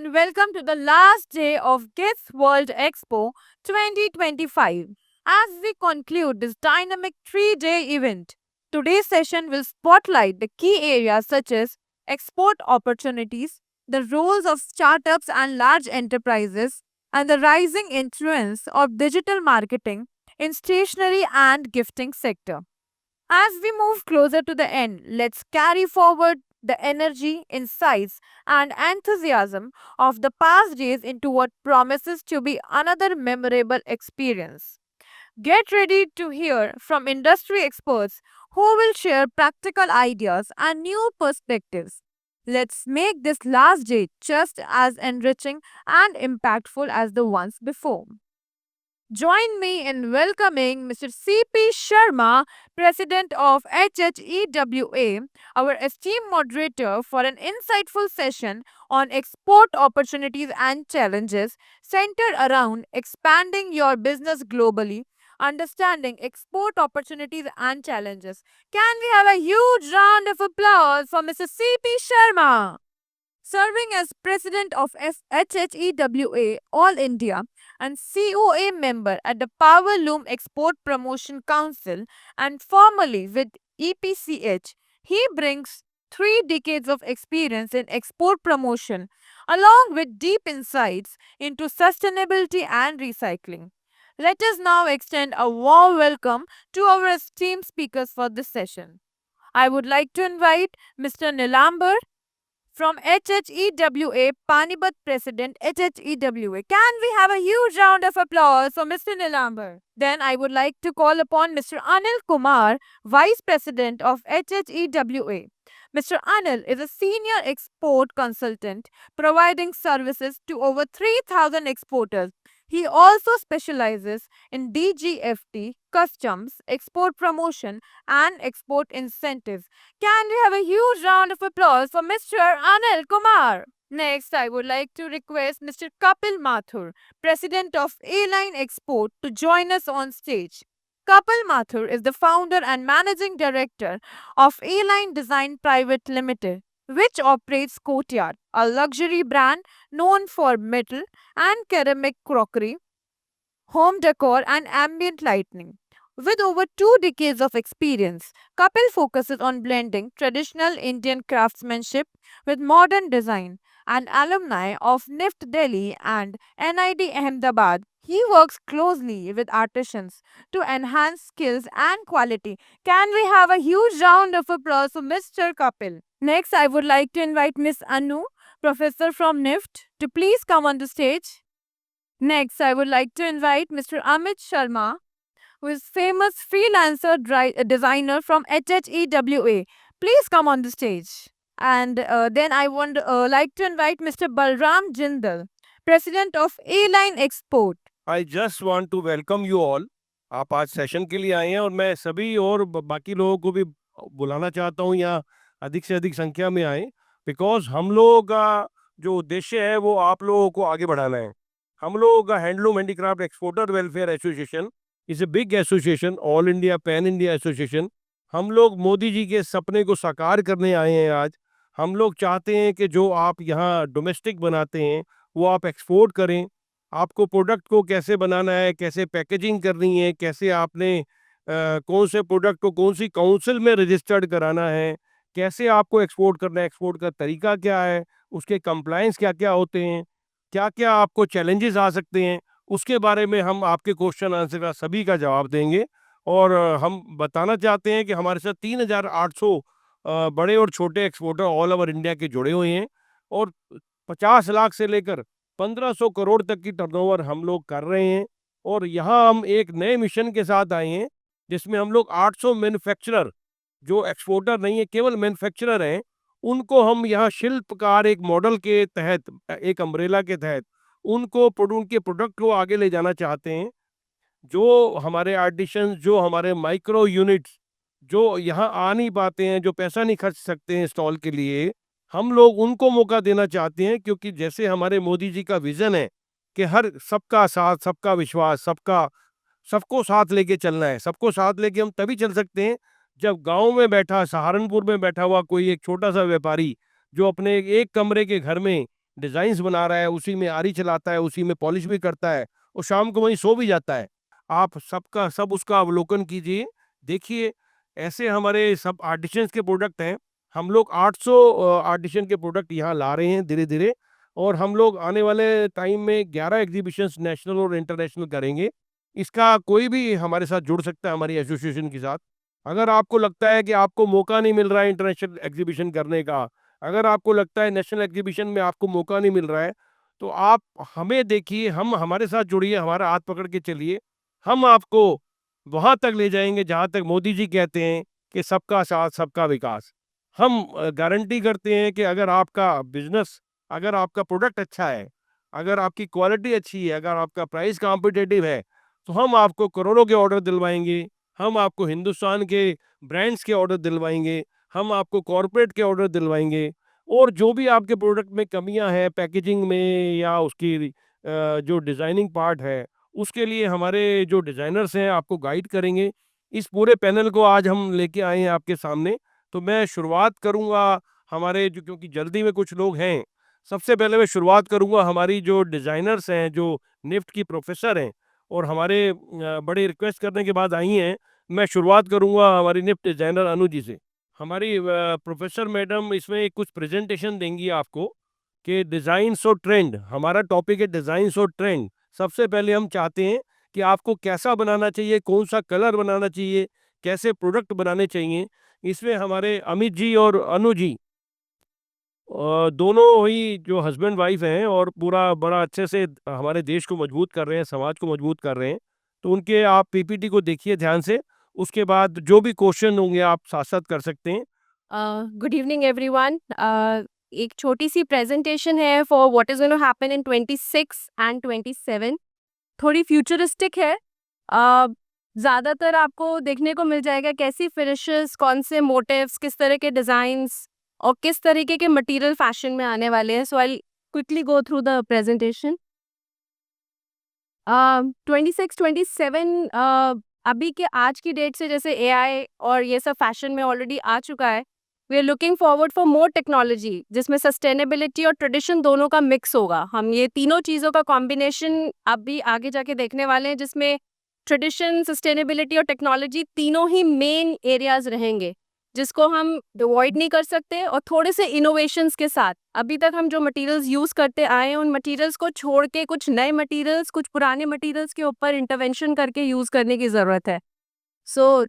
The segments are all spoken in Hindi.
and welcome to the last day of GIFT World Expo 2025. As we conclude this dynamic 3-day event, today's session will spotlight the key areas such as export opportunities, the roles of startups and large enterprises, and the rising influence of digital marketing in stationery and gifting sector. As we move closer to the end, let's carry forward the energy, insights, and enthusiasm of the past days into what promises to be another memorable experience. Get ready to hear from industry experts who will share practical ideas and new perspectives. Let's make this last day just as enriching and impactful as the ones before. Join me in welcoming Mr. C.P. Sharma, President of HHEWA, our esteemed moderator, for an insightful session on export opportunities and challenges centered around expanding your business globally, understanding export opportunities and challenges. Can we have a huge round of applause for Mr. C.P. Sharma? Serving as president of HHEWA All India and COA member at the Powerloom Export Promotion Council and formerly with EPCH, he brings 3 decades of experience in export promotion along with deep insights into sustainability and recycling. Let us now extend a warm welcome to our esteemed speakers for this session. I would like to invite Mr. Nilambar from HHEWA, Panipat President, HHEWA. Can we have a huge round of applause for Mr. Nilambar? Then I would like to call upon Mr. Anil Kumar, Vice President of HHEWA. Mr. Anil is a senior export consultant providing services to over 3,000 exporters. He also specializes in DGFT, customs, export promotion, and export incentives. Can we have a huge round of applause for Mr. Anil Kumar? Next, I would like to request Mr. Kapil Mathur, President of A-Line Export, to join us on stage. Kapil Mathur is the founder and managing director of A-Line Design Private Limited, which operates Courtyard, a luxury brand known for metal and ceramic crockery, home decor, and ambient lighting. With over 2 decades of experience, Kapil focuses on blending traditional Indian craftsmanship with modern design. An alumni of NIFT Delhi and NID Ahmedabad, he works closely with artisans to enhance skills and quality. Can we have a huge round of applause for Mr. Kapil? Next, I would like to invite Miss Anu, professor from NIFT, to please come on the stage. Next, I would like to invite Mr. Amit Sharma, who is famous freelancer designer from HHEWA. Please come on the stage. And then I would like to invite Mr. Balram Jindal, President of A-Line Export. I just want to welcome you all. आप आज सेशन के लिए आए हैं और मैं सभी और बाकी लोगों को भी बुलाना चाहता हूँ यहाँ अधिक से अधिक संख्या में आए बिकॉज हम लोगों का जो उद्देश्य है वो आप लोगों को आगे बढ़ाना है। हम लोगों का handloom handicraft exporter welfare association is a big association, all India pan India association. हम लोग मोदी जी के सपने को साकार करने आए हैं आज। हम लोग चाहते हैं कि जो आप यहाँ डोमेस्टिक बनाते हैं वो आप एक्सपोर्ट करें। आपको प्रोडक्ट को कैसे बनाना है, कैसे पैकेजिंग करनी है, कैसे आपने कौन से प्रोडक्ट को कौन सी काउंसिल में रजिस्टर्ड कराना है, कैसे आपको एक्सपोर्ट करना है, एक्सपोर्ट का तरीका क्या है, उसके कंप्लायंस क्या क्या होते हैं, क्या क्या आपको चैलेंजेस आ सकते हैं, उसके बारे में हम आपके क्वेश्चन आंसर का सभी का जवाब देंगे। और हम बताना चाहते हैं कि हमारे साथ 3,800 बड़े और छोटे एक्सपोर्टर ऑल ओवर इंडिया के जुड़े हुए हैं और 50 लाख से लेकर 1500 करोड़ तक की टर्नओवर हम लोग कर रहे हैं। और यहाँ हम एक नए मिशन के साथ आए हैं जिसमें हम लोग 800 मैन्युफैक्चरर जो एक्सपोर्टर नहीं है, केवल मैन्युफैक्चरर हैं, उनको हम यहाँ शिल्पकार एक मॉडल के तहत, एक अम्ब्रेला के तहत उनको उनके प्रोडक्ट को आगे ले जाना चाहते हैं। जो हमारे आर्टिशंस, जो हमारे माइक्रो यूनिट्स जो यहाँ आ नहीं पाते हैं, जो पैसा नहीं खर्च सकते हैं स्टॉल के लिए, हम लोग उनको मौका देना चाहते हैं। क्योंकि जैसे हमारे मोदी जी का विजन है कि हर सबका साथ, सबका विश्वास, सबको साथ लेके चलना है। सबको साथ लेके हम तभी चल सकते हैं जब गांव में बैठा, सहारनपुर में बैठा हुआ कोई एक छोटा सा व्यापारी जो अपने एक कमरे के घर में डिजाइन्स बना रहा है, उसी में आरी चलाता है, उसी में पॉलिश भी करता है और शाम को वहीं सो भी जाता है। आप सबका सब उसका अवलोकन कीजिए, देखिए ऐसे हमारे सब आर्टिसंस के प्रोडक्ट हैं। हम लोग 800 आर्टिसन के प्रोडक्ट यहाँ ला रहे हैं धीरे-धीरे और हम लोग आने वाले टाइम में 11 एग्ज़िबिशन्स नेशनल और इंटरनेशनल करेंगे। इसका कोई भी हमारे साथ जुड़ सकता है हमारी एसोसिएशन के साथ। अगर आपको लगता है कि आपको मौका नहीं मिल रहा है इंटरनेशनल एग्ज़िबिशन करने का, अगर आपको लगता है नेशनल एग्ज़िबिशन में आपको मौका नहीं मिल रहा है, तो आप हमें देखिए, हम हमारे साथ जुड़िए, हमारा हाथ पकड़ के चलिए। हम आपको वहाँ तक ले जाएँगे जहाँ तक मोदी जी कहते हैं कि सबका साथ, सबका विकास। हम गारंटी करते हैं कि अगर आपका बिज़नेस, अगर आपका प्रोडक्ट अच्छा है, अगर आपकी क्वालिटी अच्छी है, अगर आपका प्राइस कॉम्पिटिटिव है, तो हम आपको करोड़ों के ऑर्डर दिलवाएँगे। हम आपको हिंदुस्तान के ब्रांड्स के ऑर्डर दिलवाएँगे, हम आपको कॉर्पोरेट के ऑर्डर दिलवाएँगे और जो भी आपके प्रोडक्ट में कमियाँ हैं पैकेजिंग में या उसकी जो डिज़ाइनिंग पार्ट है, उसके लिए हमारे जो डिज़ाइनर्स हैं आपको गाइड करेंगे। इस पूरे पैनल को आज हम लेके आए हैं आपके सामने, तो मैं शुरुआत करूँगा हमारे जो, क्योंकि जल्दी में कुछ लोग हैं, सबसे पहले मैं शुरुआत करूँगा हमारी जो डिज़ाइनर्स हैं, जो निफ्ट की प्रोफ़ेसर हैं और हमारे बड़े रिक्वेस्ट करने के बाद आई हैं, मैं शुरुआत करूँगा हमारी निफ्ट डिज़ाइनर अनु जी से। हमारी प्रोफ़ेसर मैडम इसमें एक कुछ प्रेज़ेंटेशन देंगी आपको कि डिज़ाइन्स और ट्रेंड, हमारा टॉपिक है डिज़ाइन्स और ट्रेंड। सबसे पहले हम चाहते हैं कि आपको कैसा बनाना चाहिए, कौन-सा कलर बनाना चाहिए, कैसे प्रोडक्ट बनाने चाहिए। इसमें हमारे अमित जी और अनु जी दोनों ही जो हस्बैंड वाइफ हैं और पूरा बड़ा अच्छे से हमारे देश को मजबूत कर रहे हैं, समाज को मजबूत कर रहे हैं। तो उनके आप पीपीटी को देखिए ध्यान से, उसके बाद जो भी क्वेश्चन होंगे आप साथ-साथ कर सकते हैं। Good evening everyone. एक छोटी सी प्रेजेंटेशन है for what is going to happen in 26 and 27। थोड़ी फ्यूचरिस्टिक है। ज़्यादातर आपको देखने को मिल जाएगा कैसी फिनिशेस, कौन से मोटिव्स, किस तरह के डिज़ाइंस और किस तरीके के मटेरियल फैशन में आने वाले हैं। So I quickly go through the presentation. 26, 27 अभी के आज की डेट से जैसे एआई और ये सब फैशन में ऑलरेडी आ चुका है। We are looking forward for more technology जिसमें सस्टेनेबिलिटी और ट्रेडिशन दोनों का मिक्स होगा। हम ये तीनों चीज़ों का कॉम्बिनेशन अभी आगे जाके देखने वाले हैं, जिसमें ट्रेडिशन, सस्टेनेबिलिटी और टेक्नोलॉजी तीनों ही मेन एरियाज रहेंगे, जिसको हम अवॉइड नहीं कर सकते। और थोड़े से इनोवेशंस के साथ अभी तक हम जो मटेरियल्स यूज़ करते आए हैं, उन मटेरियल्स को छोड़ के कुछ नए मटेरियल्स, कुछ पुराने मटेरियल्स के ऊपर इंटरवेंशन करके यूज़ करने की ज़रूरत है। सो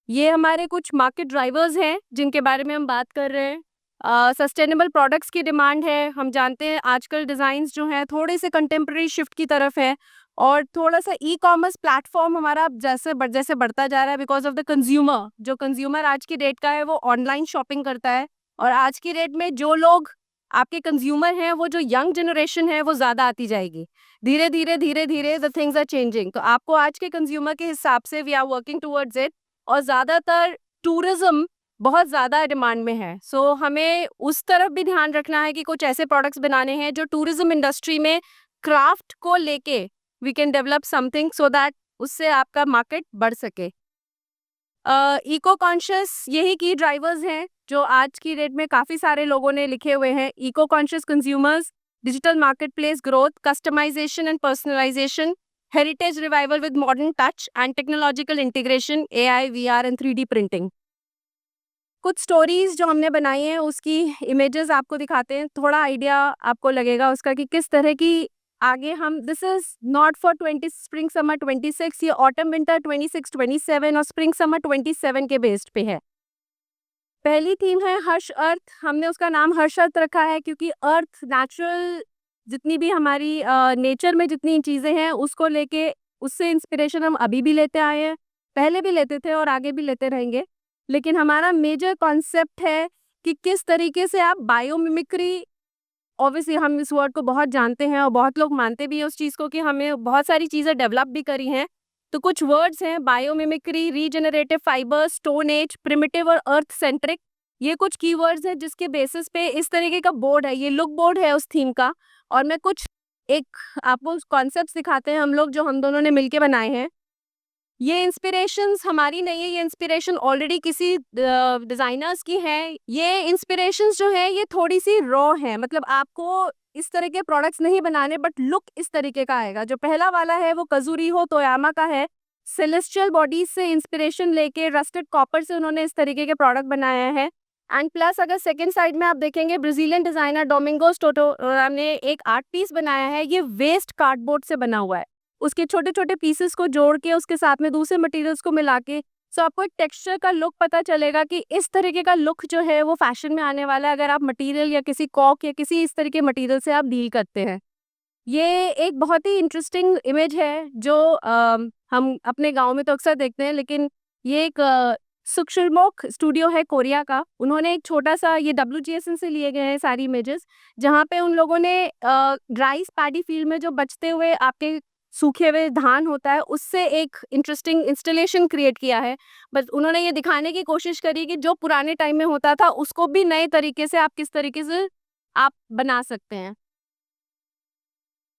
ये हमारे कुछ मार्केट ड्राइवर्स हैं जिनके बारे में हम बात कर रहे हैं। सस्टेनेबल प्रोडक्ट्स की डिमांड है। हम जानते हैं आजकल डिज़ाइंस जो हैं थोड़े से कंटेम्प्रेरी शिफ्ट की तरफ है और थोड़ा सा ई-कॉमर्स प्लेटफॉर्म हमारा अब जैसे बढ़ता जा रहा है बिकॉज ऑफ द कंज्यूमर। जो कंज्यूमर आज की डेट का है वो ऑनलाइन शॉपिंग करता है और आज की डेट में जो लोग आपके कंज्यूमर हैं, वो जो यंग जनरेशन है, वो ज़्यादा आती जाएगी। धीरे-धीरे द थिंग्स आर चेंजिंग। तो आपको आज के कंज्यूमर के हिसाब से we are working towards it. और ज़्यादातर टूरिज़्म बहुत ज़्यादा डिमांड में है। सो हमें उस तरफ भी ध्यान रखना है कि कुछ ऐसे प्रोडक्ट्स बनाने हैं जो टूरिज़्म इंडस्ट्री में क्राफ्ट को लेके we can develop something so that उससे आपका मार्केट बढ़ सके। इको कॉन्शियस यही की ड्राइवर्स हैं जो आज की डेट में काफ़ी सारे लोगों ने लिखे हुए हैं। Eco conscious consumers, digital marketplace growth, customization and personalization, heritage revival with modern touch and technological integration, AI, VR and 3D printing। कुछ स्टोरीज जो हमने बनाई हैं उसकी इमेजेस आपको दिखाते हैं, थोड़ा आइडिया आपको लगेगा उसका कि किस तरह की आगे हम। This is not for 20 spring summer 26, ये ऑटम विंटर 26, 27 और स्प्रिंग समर 27 के बेस्ड पे है। पहली थीम है हर्ष अर्थ। हमने उसका नाम हर्ष अर्थ रखा है क्योंकि अर्थ नेचुरल, जितनी भी हमारी नेचर में जितनी चीज़ें हैं उसको लेके, उससे इंस्पिरेशन हम अभी भी लेते आए हैं, पहले भी लेते थे और आगे भी लेते रहेंगे। लेकिन हमारा मेजर कॉन्सेप्ट है कि किस तरीके से आप बायोमिमिक्री, ऑब्वियसली हम इस वर्ड को बहुत जानते हैं और बहुत लोग मानते भी हैं उस चीज़ को कि हमें बहुत सारी चीज़ें डेवलप भी करी हैं। तो कुछ वर्ड्स हैं biomimicry, regenerative fibre, stone age, primitive और अर्थ सेंट्रिक। ये कुछ कीवर्ड्स हैं जिसके बेसिस पे इस तरीके का बोर्ड है, ये लुक बोर्ड है उस थीम का। और मैं कुछ एक आपको कॉन्सेप्ट दिखाते हैं हम लोग जो हम दोनों ने मिलके बनाए हैं। ये इंस्पिरेशंस हमारी नहीं है, ये इंस्पिरेशन ऑलरेडी किसी डिज़ाइनर्स की है। ये इंस्पिरेशंस जो है ये थोड़ी सी रॉ है, मतलब आपको इस तरह के प्रोडक्ट्स नहीं बनाने, बट लुक इस तरीके का आएगा। जो पहला वाला है वो काजुरिहो तोयामा का है। सेलेस्टियल बॉडीज से इंस्पिरेशन लेके रस्टेड कॉपर से उन्होंने इस तरीके के प्रोडक्ट बनाया है। एंड प्लस अगर सेकंड साइड में आप देखेंगे, ब्राजीलियन डिजाइनर डोमिंगोस टोटोरा ने एक आर्ट पीस बनाया है। ये वेस्ट कार्डबोर्ड से बना हुआ है, उसके छोटे छोटे पीसेस को जोड़ के उसके साथ में दूसरे मटेरियल्स को मिला के, सो आपको एक टेक्सचर का लुक पता चलेगा कि इस तरीके का लुक जो है वो फैशन में आने वाला है अगर आप मटेरियल या किसी कॉक या किसी इस तरह के मटेरियल से आप डील करते हैं। ये एक बहुत ही इंटरेस्टिंग इमेज है जो हम अपने गांव में तो अक्सर देखते हैं, लेकिन ये एक सुक्शुलमोक स्टूडियो है कोरिया का। उन्होंने एक छोटा सा, ये WGSN से लिए गए हैं सारी इमेजेस, जहाँ पे उन लोगों ने राइस पैडी फील्ड में जो बचते हुए आपके सूखे हुए धान होता है उससे एक इंटरेस्टिंग इंस्टॉलेशन क्रिएट किया है। बस उन्होंने ये दिखाने की कोशिश करी कि जो पुराने टाइम में होता था उसको भी नए तरीके से आप किस तरीके से आप बना सकते हैं।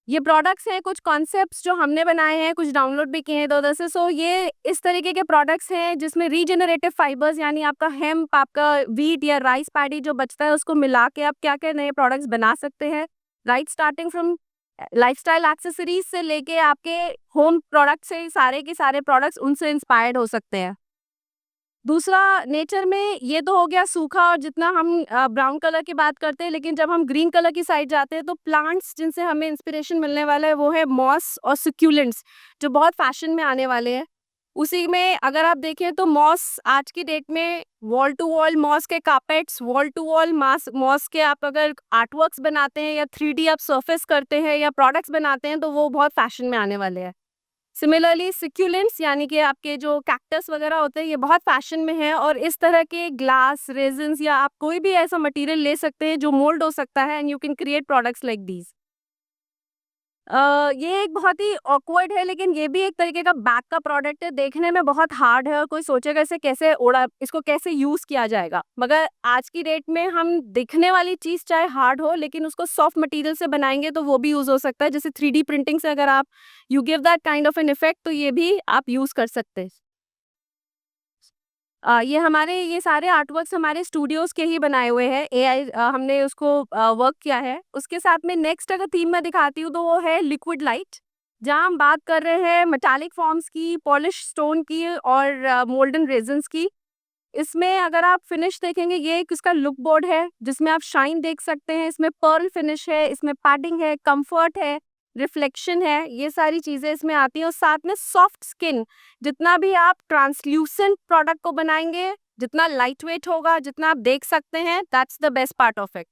ये प्रोडक्ट्स हैं, कुछ कॉन्सेप्ट्स जो हमने बनाए हैं, कुछ डाउनलोड भी किए हैं इधर से। सो ये इस तरीके के प्रोडक्ट्स हैं जिसमें रीजनरेटिव फाइबर्स, यानी आपका हेम्प, आपका वीट या राइस पैडी जो बचता है उसको मिला के आप क्या क्या नए प्रोडक्ट्स बना सकते हैं। Right, starting from lifestyle accessories से लेके आपके होम प्रोडक्ट से सारे के सारे प्रोडक्ट्स उनसे इंस्पायर्ड हो सकते हैं। दूसरा, नेचर में ये तो हो गया सूखा और जितना हम ब्राउन कलर की बात करते हैं, लेकिन जब हम ग्रीन कलर की साइड जाते हैं तो प्लांट्स जिनसे हमें इंस्पिरेशन मिलने वाला है वो है मॉस और सक्यूलेंट्स, जो बहुत फैशन में आने वाले हैं। उसी में अगर आप देखें तो मॉस आज की डेट में वॉल टू वॉल मॉस के carpets, wall to wall moss के आप अगर आर्टवर्क्स बनाते हैं या 3D आप सरफेस करते हैं या प्रोडक्ट्स बनाते हैं तो वो बहुत फैशन में आने वाले हैं। सिमिलरली सिक्यूलेंट्स यानी कि आपके जो कैक्टस वगैरह होते हैं ये बहुत फैशन में है, और इस तरह के ग्लास रेजिन्स या आप कोई भी ऐसा मटेरियल ले सकते हैं जो मोल्ड हो सकता है and you can create products like these. ये एक बहुत ही ऑकवर्ड है, लेकिन ये भी एक तरीके का बैग का प्रोडक्ट है। देखने में बहुत हार्ड है और कोई सोचेगा इसे कैसे ओढ़ा, इसको कैसे यूज किया जाएगा, मगर आज की डेट में हम दिखने वाली चीज चाहे हार्ड हो लेकिन उसको सॉफ्ट मटेरियल से बनाएंगे तो वो भी यूज हो सकता है। जैसे 3D प्रिंटिंग से अगर आप you give that kind of an effect तो ये भी आप यूज कर सकते हैं। ये सारे आर्टवर्क्स हमारे स्टूडियोज के ही बनाए हुए हैं। AI हमने उसको वर्क किया है। उसके साथ में नेक्स्ट अगर थीम मैं दिखाती हूँ तो वो है लिक्विड लाइट, जहाँ हम बात कर रहे हैं मेटालिक फॉर्म्स की, पॉलिश स्टोन की और मोल्डन रेजन्स की। इसमें अगर आप फिनिश देखेंगे, ये एक इसका लुक बोर्ड है जिसमें आप शाइन देख सकते हैं। इसमें पर्ल फिनिश है, इसमें पैडिंग है, कंफर्ट है, रिफ्लेक्शन है, ये सारी चीजें इसमें आती हैं। और साथ में सॉफ्ट स्किन, जितना भी आप ट्रांसल्यूसेंट प्रोडक्ट को बनाएंगे, जितना लाइट वेट होगा, जितना आप देख सकते हैं, that's the best part of it.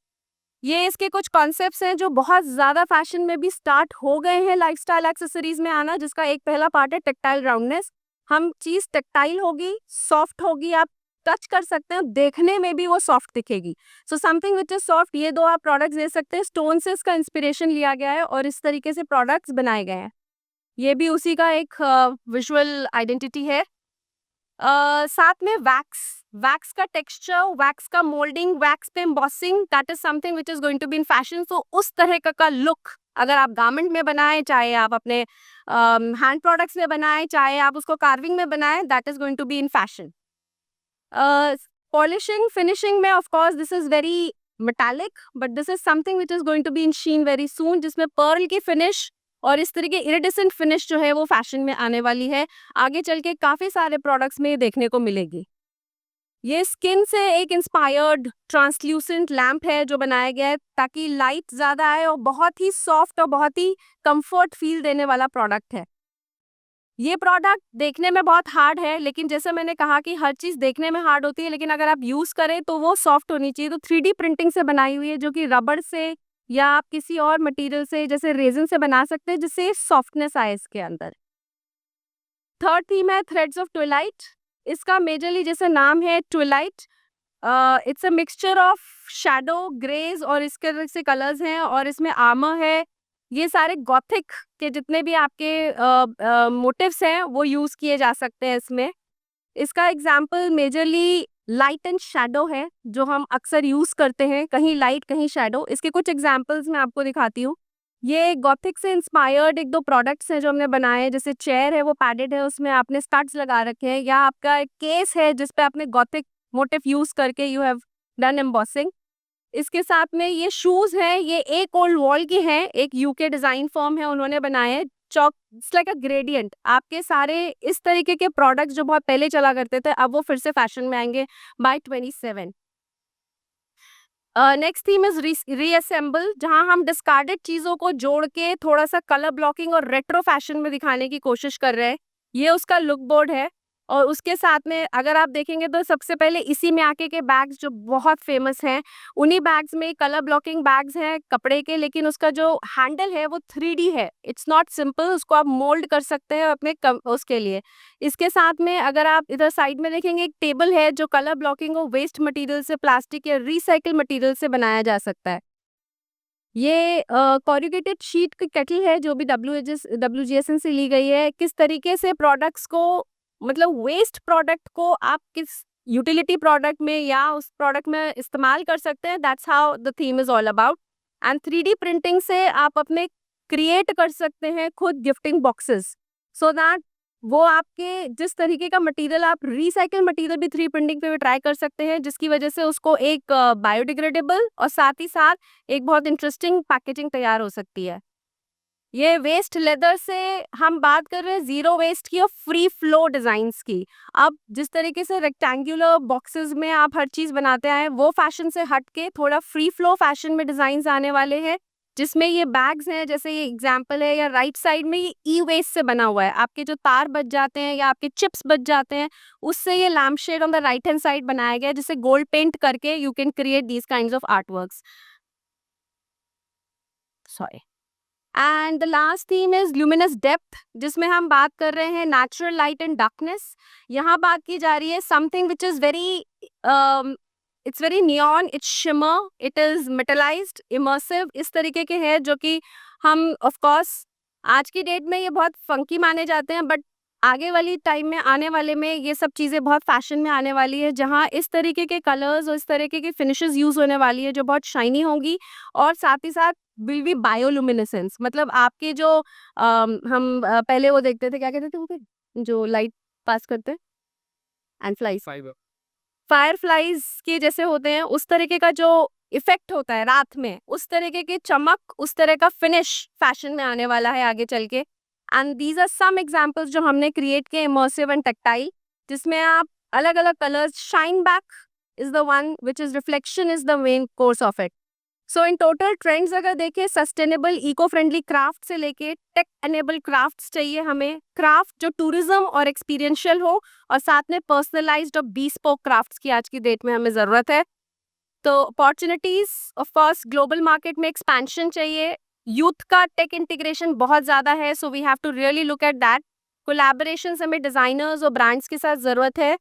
ये इसके कुछ कॉन्सेप्ट्स हैं जो बहुत ज्यादा फैशन में भी स्टार्ट हो गए हैं लाइफस्टाइल एक्सेसरीज में आना, जिसका एक पहला पार्ट है टेक्टाइल राउंडनेस। हम चीज टेक्टाइल होगी, सॉफ्ट होगी, आप टच कर सकते हैं, देखने में भी वो सॉफ्ट दिखेगी। So something which is soft, ये दो आप प्रोडक्ट्स दे सकते हैं। स्टोन से इसका इंस्पिरेशन लिया गया है और इस तरीके से प्रोडक्ट्स बनाए गए हैं। ये भी उसी का एक विजुअल आइडेंटिटी है। साथ में वैक्स का टेक्सचर, वैक्स का मोल्डिंग, वैक्स पे embossing, that is something which is going to be in fashion. So उस तरह का लुक अगर आप गारमेंट में बनाएं, चाहे आप अपने हैंड प्रोडक्ट्स में बनाएं, चाहे आप उसको कार्विंग में बनाएं, that is going to be in fashion. Polishing finishing में of course this is very metallic, but this is something which is going to be in sheen very soon, जिसमें पर्ल की फिनिश और इस तरीके इरिडेसेंट फिनिश जो है वो फैशन में आने वाली है। आगे चल के काफी सारे प्रोडक्ट्स में देखने को मिलेगी। ये स्किन से एक इंस्पायर्ड ट्रांसल्यूसेंट लैम्प है जो बनाया गया है ताकि लाइट ज्यादा आए, और बहुत ही सॉफ्ट और बहुत ही कंफर्ट फील देने वाला प्रोडक्ट है। ये प्रोडक्ट देखने में बहुत हार्ड है, लेकिन जैसे मैंने कहा कि हर चीज देखने में हार्ड होती है, लेकिन अगर आप यूज करें तो वो सॉफ्ट होनी चाहिए। तो 3D प्रिंटिंग से बनाई हुई है, जो कि रबड़ से या आप किसी और मटेरियल से जैसे रेजिन से बना सकते हैं, जिससे सॉफ्टनेस आए इसके अंदर। थर्ड थीम है थ्रेड्स ऑफ ट्विलाइट। इसका मेजरली जैसे नाम है twilight, it's a mixture of shadow, greys और इस तरह से कलर्स हैं, और इसमें आर्मर है। ये सारे गॉथिक के जितने भी आपके मोटिव्स हैं वो यूज किए जा सकते हैं इसमें। इसका example majorly light and shadow है, जो हम अक्सर यूज करते हैं, कहीं लाइट कहीं शैडो। इसके कुछ एग्जाम्पल्स मैं आपको दिखाती हूँ। ये गॉथिक से इंस्पायर्ड एक दो प्रोडक्ट्स हैं जो हमने बनाए हैं। जैसे चेयर है वो पैडेड है, उसमें आपने स्टड्स लगा रखे हैं, या आपका एक केस है जिसपे आपने गॉथिक मोटिव यूज करके यू हैव डन एम्बॉसिंग। इसके साथ में ये शूज हैं, ये एक ओल्ड वॉल की हैं, एक यूके डिजाइन फर्म है, उन्होंने बनाए हैं। चौक, इट्स लाइक अ ग्रेडियंट। आपके सारे इस तरीके के प्रोडक्ट्स जो बहुत पहले चला करते थे, अब वो फिर से फैशन में आएंगे by 27। Next theme is reassemble, जहां हम डिस्कार्डेड चीजों को जोड़ के थोड़ा सा कलर ब्लॉकिंग और रेट्रो फैशन में दिखाने की कोशिश कर रहे हैं। ये उसका लुक बोर्ड है। और उसके साथ में अगर आप देखेंगे तो सबसे पहले इसी मियाके के बैग्स जो बहुत फेमस हैं, उन्हीं बैग्स में कलर ब्लॉकिंग बैग्स हैं कपड़े के, लेकिन उसका जो हैंडल है वो 3D है। इट्स नॉट सिंपल, उसको आप मोल्ड कर सकते हैं अपने उसके लिए। इसके साथ में अगर आप इधर साइड में देखेंगे, एक टेबल है जो कलर ब्लॉकिंग को वेस्ट मटेरियल से, प्लास्टिक या रिसाइकिल मटेरियल से बनाया जा सकता है। ये कॉरुगेटेड शीट की केटल है जो भी WGSN से ली गई है। किस तरीके से प्रोडक्ट्स को, मतलब वेस्ट प्रोडक्ट को आप किस यूटिलिटी प्रोडक्ट में या उस प्रोडक्ट में इस्तेमाल कर सकते हैं, that's how the theme is all about. And 3D printing से आप अपने क्रिएट कर सकते हैं खुद गिफ्टिंग बॉक्सेस, सो दैट वो आपके जिस तरीके का मटेरियल, आप रिसाइकिल मटेरियल भी 3D प्रिंटिंग पे भी ट्राई कर सकते हैं, जिसकी वजह से उसको एक बायोडिग्रेडेबल और साथ ही साथ एक बहुत इंटरेस्टिंग पैकेजिंग तैयार हो सकती है। ये वेस्ट लेदर से हम बात कर रहे हैं जीरो वेस्ट की और फ्री फ्लो डिजाइन्स की। अब जिस तरीके से रेक्टेंगुलर बॉक्सेस में आप हर चीज बनाते आए, वो फैशन से हट के थोड़ा फ्री फ्लो फैशन में डिजाइन आने वाले हैं, जिसमें ये बैग्स हैं, जैसे ये एग्जाम्पल है, या राइट साइड में ये ई वेस्ट से बना हुआ है। आपके जो तार बच जाते हैं या आपके चिप्स बच जाते हैं, उससे ये lamp shade on the right hand side बनाया गया है, जिसे गोल्ड पेंट करके you can create these kinds of artworks. Sorry. And the last theme is luminous depth, जिसमें हम बात कर रहे हैं नेचुरल लाइट एंड डार्कनेस। यहाँ बात की जा रही है something which is very, it's very neon, it's shimmer, it is metallised, immersive, इस तरीके के हैं जो कि हम ऑफ कोर्स आज की डेट में ये बहुत फंकी माने जाते हैं, बट आगे वाली टाइम में, आने वाले में ये सब चीज़ें बहुत फैशन में आने वाली है, जहाँ इस तरीके के कलर्स और इस तरीके की फिनिशेस यूज होने वाली है जो बहुत शाइनी होंगी, और साथ ही साथ विल बी बायोलुमिनेसेंस। मतलब आपके जो हम पहले वो देखते थे, क्या कहते थे उनके, जो लाइट पास करते हैं, एंड फ्लाइज, फायर फ्लाइज के जैसे होते हैं, उस तरीके का जो इफेक्ट होता है रात में, उस तरीके की चमक, उस तरह का फिनिश फैशन में आने वाला है आगे चल के। And these are some examples जो हमने क्रिएट किए, इमर्सिव एंड टैक्टाइल, जिसमें आप अलग अलग colours, shine back is the one which is reflection is the main course of it. So in total trends अगर देखें, सस्टेनेबल इको फ्रेंडली क्राफ्ट से लेके टेक एनेबल क्राफ्ट्स चाहिए हमें, क्राफ्ट जो टूरिज्म और एक्सपीरियंशियल हो, और साथ में पर्सनलाइज्ड और बीस्पोक क्राफ्ट्स की आज की डेट में हमें ज़रूरत है। तो opportunities, of course global market में एक्सपेंशन चाहिए, यूथ का टेक इंटीग्रेशन बहुत ज़्यादा है, so we have to really look at that. Collaborations हमें डिज़ाइनर्स और ब्रांड्स के साथ ज़रूरत है।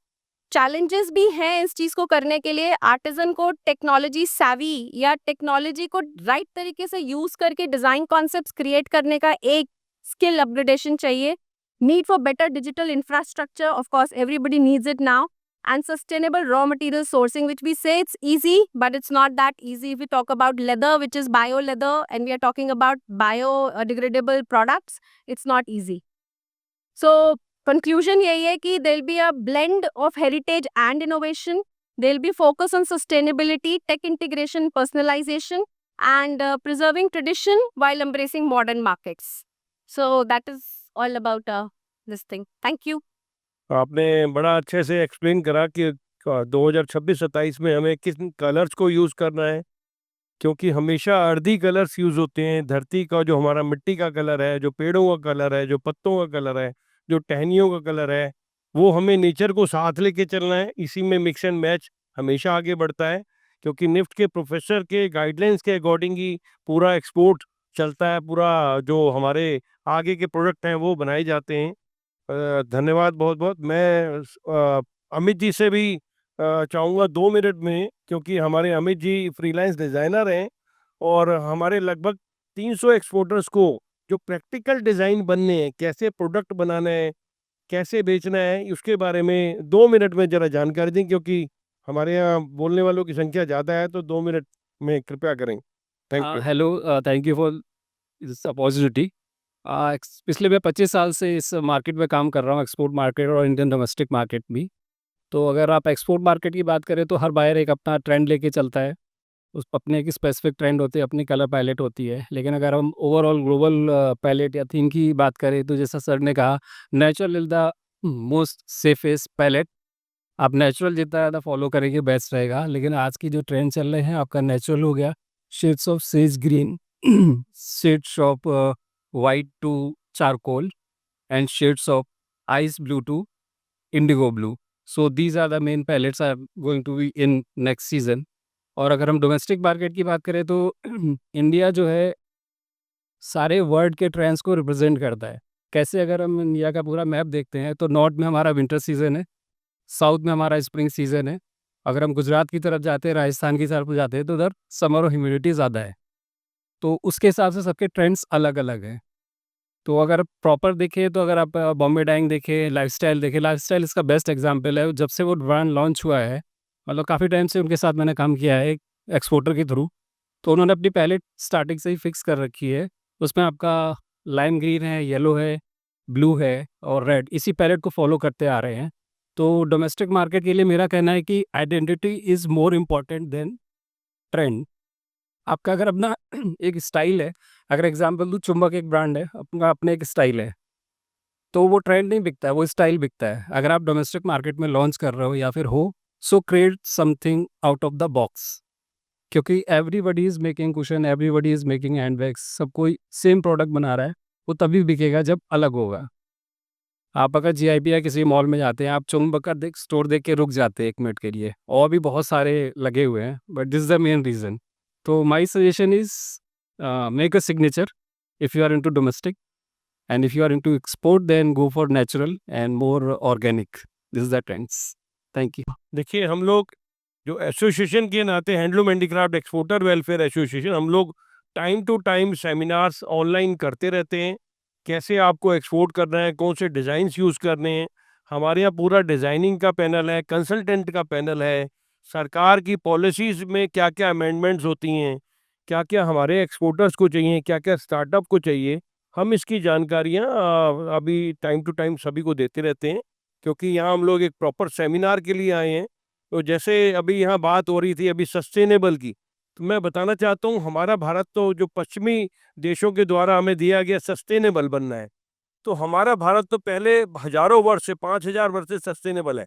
चैलेंजेस भी हैं इस चीज़ को करने के लिए। आर्टिजन को टेक्नोलॉजी savvy या टेक्नोलॉजी को राइट तरीके से यूज करके डिजाइन कॉन्सेप्ट्स क्रिएट करने का एक स्किल अपग्रेडेशन चाहिए। Need for better digital infrastructure, of course everybody needs it now, and sustainable raw material sourcing, which we say it's easy, but it's not that easy. If we talk about leather, which is bio leather, and we are talking about biodegradable products, it's not easy. So conclusion यही है कि there'll be a blend of heritage and innovation. There'll be focus on sustainability, tech integration, personalization, and preserving tradition while embracing modern markets. So that is all about this thing. Thank you. आपने बड़ा अच्छे से एक्सप्लेन करा कि 2026-27 में हमें किस कलर्स को यूज़ करना है, क्योंकि हमेशा अर्दी कलर्स यूज़ होते हैं। धरती का जो हमारा मिट्टी का कलर है, जो पेड़ों का कलर है, जो पत्तों का कलर है, जो टहनियों का कलर है, वो हमें नेचर को साथ लेके चलना है। इसी में मिक्स एंड मैच हमेशा आगे बढ़ता है, क्योंकि निफ्ट के प्रोफेसर के गाइडलाइंस के अकॉर्डिंग ही पूरा एक्सपोर्ट चलता है, पूरा जो हमारे आगे के प्रोडक्ट हैं वो बनाए जाते हैं। धन्यवाद बहुत-बहुत। मैं अमित जी से भी चाहूँगा 2 मिनट में, क्योंकि हमारे अमित जी फ्रीलांस डिज़ाइनर हैं और हमारे लगभग 300 एक्सपोर्टर्स को जो प्रैक्टिकल डिज़ाइन बनने हैं, कैसे प्रोडक्ट बनाना है, कैसे बेचना है, उसके बारे में 2 मिनट में ज़रा जानकारी दें, क्योंकि हमारे यहाँ बोलने वालों की संख्या ज़्यादा है, तो 2 मिनट में कृपया करें। Thank you. Hello, thank you for this opportunity. पिछले मैं 25 साल से इस मार्केट में काम कर रहा हूँ, एक्सपोर्ट मार्केट और इंडियन डोमेस्टिक मार्केट भी। तो अगर आप एक्सपोर्ट मार्केट की बात करें तो हर बायर एक अपना ट्रेंड लेके चलता है। उस अपने एक स्पेसिफिक ट्रेंड होते हैं, अपनी कलर पैलेट होती है। लेकिन अगर हम ओवरऑल ग्लोबल पैलेट या थीम की बात करें तो जैसा सर ने कहा, natural is the most safest palette. आप नेचुरल जितना ज़्यादा फॉलो करेंगे बेस्ट रहेगा। लेकिन आज की जो ट्रेंड चल रहे हैं, आपका नेचुरल हो गया, shades of sage green, shades of white to charcoal and shades of ice blue to indigo blue. So these are the main palettes are going to be in next season. और अगर हम डोमेस्टिक मार्केट की बात करें तो इंडिया जो है सारे वर्ल्ड के ट्रेंड्स को रिप्रेजेंट करता है। कैसे, अगर हम इंडिया का पूरा मैप देखते हैं तो नॉर्थ में हमारा विंटर सीजन है, साउथ में हमारा स्प्रिंग सीजन है। अगर हम गुजरात की तरफ जाते हैं, राजस्थान की तरफ जाते हैं तो उधर समर और ह्यूमिडिटी ज़्यादा है। तो उसके हिसाब से सबके ट्रेंड्स अलग अलग हैं। तो अगर प्रॉपर देखें तो अगर आप बॉम्बे डाइंग देखें, लाइफस्टाइल देखें, लाइफस्टाइल इसका बेस्ट एग्जांपल है। जब से वो ब्रांड लॉन्च हुआ है, मतलब काफ़ी टाइम से उनके साथ मैंने काम किया है एक्सपोर्टर के थ्रू। तो उन्होंने अपनी पैलेट स्टार्टिंग से ही फिक्स कर रखी है। उसमें आपका लाइम ग्रीन है, येलो है, ब्लू है और रेड, इसी पैलेट को फॉलो करते आ रहे हैं। तो डोमेस्टिक मार्केट के लिए मेरा कहना है कि identity is more important than trend. आपका अगर अपना एक स्टाइल है, अगर एग्जांपल दूँ, चुंबक एक ब्रांड है, अपना अपने एक स्टाइल है, तो वो ट्रेंड नहीं बिकता है, वो स्टाइल बिकता है। अगर आप डोमेस्टिक मार्केट में लॉन्च कर रहे हो या फिर हो, so create something out of the box. क्योंकि everybody is making cushion, everybody is making handbags, सब कोई सेम प्रोडक्ट बना रहा है, वो तभी बिकेगा जब अलग होगा। आप अगर जीआईपी या किसी मॉल में जाते हैं, आप चुंबक का स्टोर देख के रुक जाते हैं 1 मिनट के लिए, और भी बहुत सारे लगे हुए हैं, but this is the main reason. तो my suggestion is make a signature if you are into domestic, and if you are into export then go for natural and more organic. This is the trends. Thank you. देखिए, हम लोग जो एसोसिएशन के नाते handloom handicraft exporter welfare association, हम लोग time to time seminars online करते रहते हैं। कैसे आपको एक्सपोर्ट करना है, कौन से डिज़ाइंस यूज़ करने हैं। हमारे यहाँ पूरा डिज़ाइनिंग का पैनल है, कंसल्टेंट का पैनल है, सरकार की पॉलिसीज़ में क्या क्या अमेंडमेंट्स होती हैं, क्या क्या हमारे एक्सपोर्टर्स को चाहिए, क्या क्या स्टार्टअप को चाहिए, हम इसकी जानकारियाँ अभी टाइम टू टाइम सभी को देते रहते हैं। क्योंकि यहाँ हम लोग एक प्रॉपर सेमिनार के लिए आए हैं। तो जैसे अभी यहाँ बात हो रही थी अभी सस्टेनेबल की, तो मैं बताना चाहता हूँ, हमारा भारत तो जो पश्चिमी देशों के द्वारा हमें दिया गया सस्टेनेबल बनना है, तो हमारा भारत तो पहले हज़ारों वर्ष से, 5000 वर्ष से सस्टेनेबल है।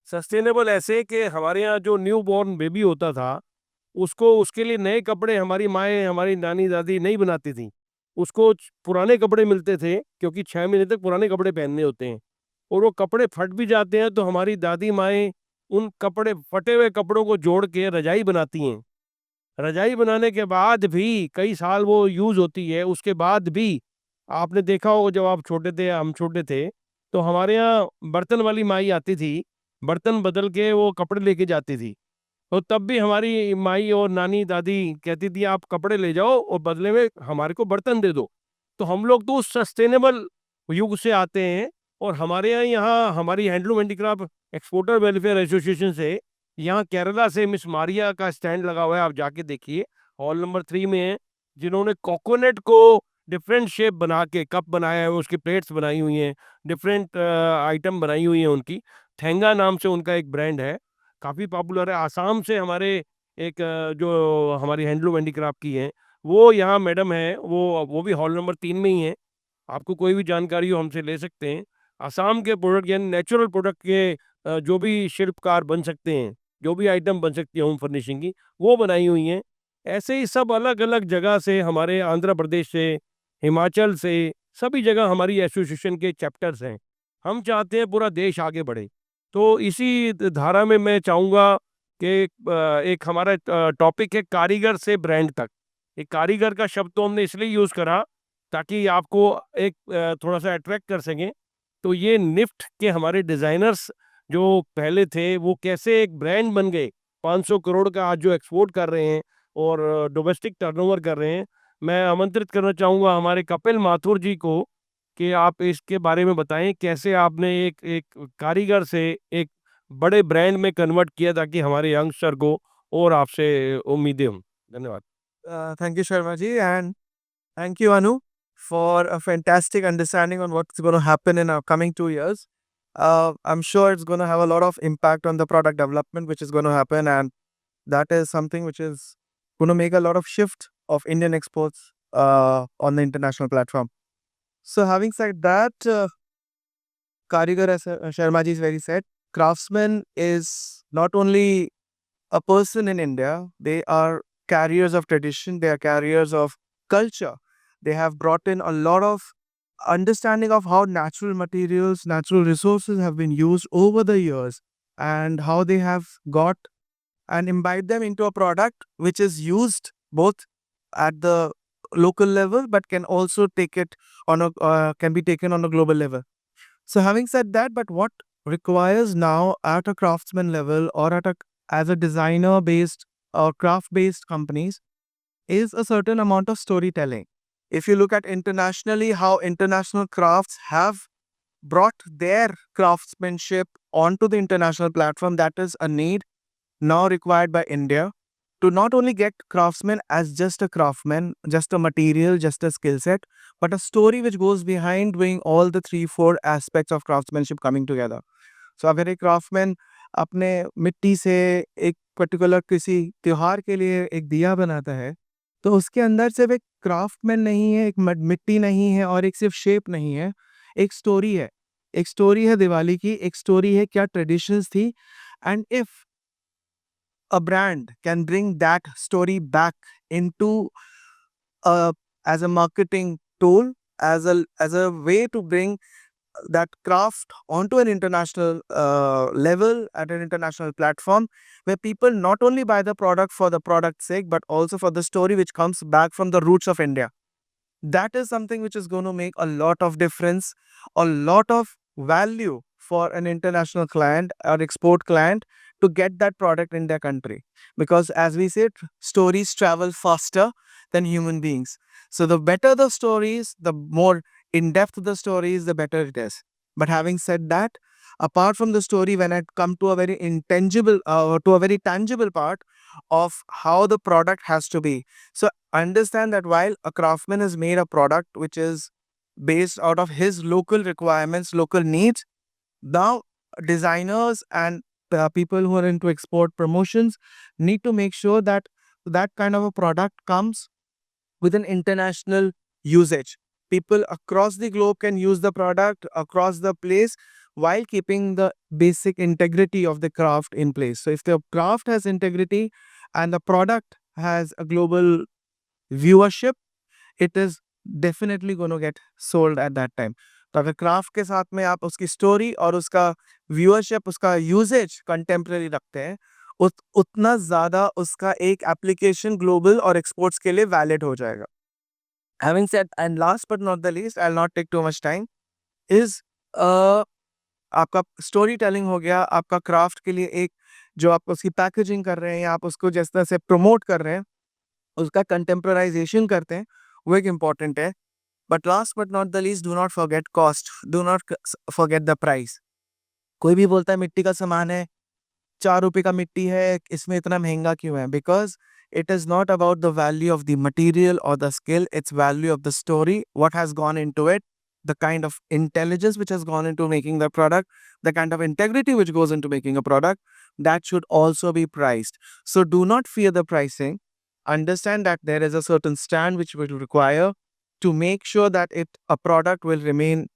सस्टेनेबल ऐसे कि हमारे यहाँ जो न्यू बॉर्न बेबी होता था, उसको उसके लिए नए कपड़े हमारी माएँ, हमारी नानी-दादी नहीं बनाती थीं। उसको पुराने कपड़े मिलते थे, क्योंकि 6 महीने तक पुराने कपड़े पहनने होते हैं, और वो कपड़े फट भी जाते हैं तो हमारी दादी माएँ उन कपड़े, फटे हुए कपड़ों को जोड़ के रजाई बनाती हैं। रजाई बनाने के बाद भी कई साल वो यूज़ होती है, उसके बाद भी आपने देखा होगा, जब आप छोटे थे, हम छोटे थे, तो हमारे यहाँ बर्तन वाली माई आती थी, बर्तन बदल के वो कपड़े लेके जाती थी। तो तब भी हमारी माई और नानी दादी कहती थी, आप कपड़े ले जाओ और बदले में हमारे को बर्तन दे दो। तो हम लोग तो उस सस्टेनेबल युग से आते हैं, और हमारे यहाँ हमारी handloom handicraft exporter welfare association से यहाँ केरला से मिस मारिया का स्टैंड लगा हुआ है, आप जाके देखिए, हॉल नंबर 3 में है, जिन्होंने कोकोनट को डिफरेंट शेप बना के कप बनाया है, उसकी प्लेट्स बनाई हुई हैं, डिफरेंट आइटम बनाई हुई हैं उनकी। थेंगा नाम से उनका एक ब्रांड है, काफ़ी पॉपुलर है। आसाम से हमारे एक जो हमारी हैंडलूम हैंडीक्राफ्ट की हैं, वो यहाँ मैडम है, वो भी हॉल नंबर 3 में ही है। आपको कोई भी जानकारी हो हमसे ले सकते हैं। आसाम के प्रोडक्ट यानी नेचुरल प्रोडक्ट के जो भी शिल्पकार बन सकते हैं, जो भी आइटम बन सकती है होम फर्निशिंग की, वो बनाई हुई हैं। ऐसे ही सब अलग-अलग जगह से, हमारे आंध्र प्रदेश से, हिमाचल से, सभी जगह हमारी एसोसिएशन के चैप्टर्स हैं। हम चाहते हैं पूरा देश आगे बढ़े। तो इसी धारा में मैं चाहूँगा कि एक हमारा टॉपिक है कारीगर से ब्रांड तक। एक कारीगर का शब्द तो हमने इसलिए यूज़ करा ताकि आपको एक थोड़ा-सा अट्रैक्ट कर सकें। तो ये निफ्ट के हमारे डिज़ाइनर्स जो पहले थे, वो कैसे एक ब्रांड बन गए, 500 करोड़ का आज जो एक्सपोर्ट कर रहे हैं और डोमेस्टिक टर्नओवर कर रहे हैं। मैं आमंत्रित करना चाहूँगा हमारे कपिल माथुर जी को कि आप इसके बारे में बताएँ, कैसे आपने एक एक कारीगर से एक बड़े ब्रांड में कन्वर्ट किया, ताकि हमारे यंगस्टर को और आपसे उम्मीदें हों। धन्यवाद। Thank you, Sharma ji, and thank you, Anu, for a fantastic understanding on what's going to happen in our coming 2 years. I'm sure it's going to have a lot of impact on the product development, which is going to happen, and that is something which is going to make a lot of shift of Indian exports on the international platform. So having said that, Karigar, as Sharma ji is very said, craftsman is not only a person in India, they are carriers of tradition, they are carriers of culture. They have brought in a lot of understanding of how natural materials, natural resources have been used over the years and how they have got and imbibed them into a product which is used both at the local level but can also take it on a can be taken on a global level. So having said that, but what requires now at a craftsman level or at a as a designer based or craft based companies is a certain amount of storytelling. If you look at internationally how international crafts have brought their craftsmanship onto the international platform, that is a need now required by India to not only get craftsmen as just a craftsman, just a material, just a skill set, but a story which goes behind doing all the 3-4 aspects of craftsmanship coming together. So अगर एक craftsman अपने मिट्टी से एक पर्टिकुलर किसी त्योहार के लिए एक दिया बनाता है, तो उसके अंदर सिर्फ एक क्राफ्टमैन नहीं है, एक मिट्टी नहीं है और एक सिर्फ शेप नहीं है, एक स्टोरी है। एक स्टोरी है दिवाली की, एक स्टोरी है क्या ट्रेडिशंस थी and if a brand can bring that story back into as a marketing tool, as a way to bring that craft onto an international level at an international platform where people not only buy the product for the product's sake but also for the story which comes back from the roots of India. That is something which is going to make a lot of difference, a lot of value for an international client or export client to get that product in their country. Because as we said, stories travel faster than human beings. So the better the stories, the more in-depth the stories, the better it is. But having said that, apart from the story, when I come to a very intangible, to a very tangible part of how the product has to be. So understand that while a craftsman has made a product which is based out of his local requirements, local needs, now designers and people who are into export promotions need to make sure that that kind of a product comes with an international usage. People across the globe can use the product across the place while keeping the basic integrity of the craft in place. So if the craft has integrity and the product has a global viewership, it is definitely going to get sold at that time. तो अगर क्राफ्ट के साथ में आप उसकी स्टोरी और उसका व्यूअरशिप, उसका यूजेज कंटेम्प्रेरी रखते हैं, उतना ज़्यादा उसका एक एप्लीकेशन ग्लोबल और एक्सपोर्ट्स के लिए वैलिड हो जाएगा. Having said, and last but not the least, I'll not take too much time, is आपका स्टोरी टेलिंग हो गया, आपका क्राफ्ट के लिए एक जो आप उसकी पैकेजिंग कर रहे हैं या आप उसको जिस तरह से प्रमोट कर रहे हैं, उसका कंटेम्पराइजेशन करते हैं, वो एक इम्पॉर्टेंट है. But last but not the least, do not forget cost, do not forget the price. कोई भी बोलता है मिट्टी का सामान है, 4 रुपए का मिट्टी है, इसमें इतना महंगा क्यों है? Because it is not about the value of the material or the skill, it's value of the story, what has gone into it, the kind of intelligence which has gone into making the product, the kind of integrity which goes into making a product, that should also be priced. So do not fear the pricing. Understand that there is a certain stand which will require to make sure that a product will remain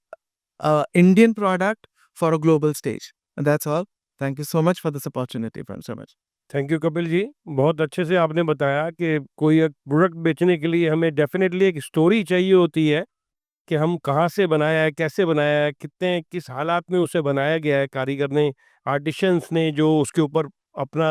a Indian product for a global stage. And that's all. Thank you so much for this opportunity. Thank you so much. Thank you Kapil ji, बहुत अच्छे से आपने बताया कि कोई एक प्रोडक्ट बेचने के लिए हमें डेफिनेटली एक स्टोरी चाहिए होती है कि हम कहाँ से बनाया है, कैसे बनाया है, कितने किस हालात में उसे बनाया गया है कारीगर ने, आर्टिशंस ने जो उसके ऊपर अपना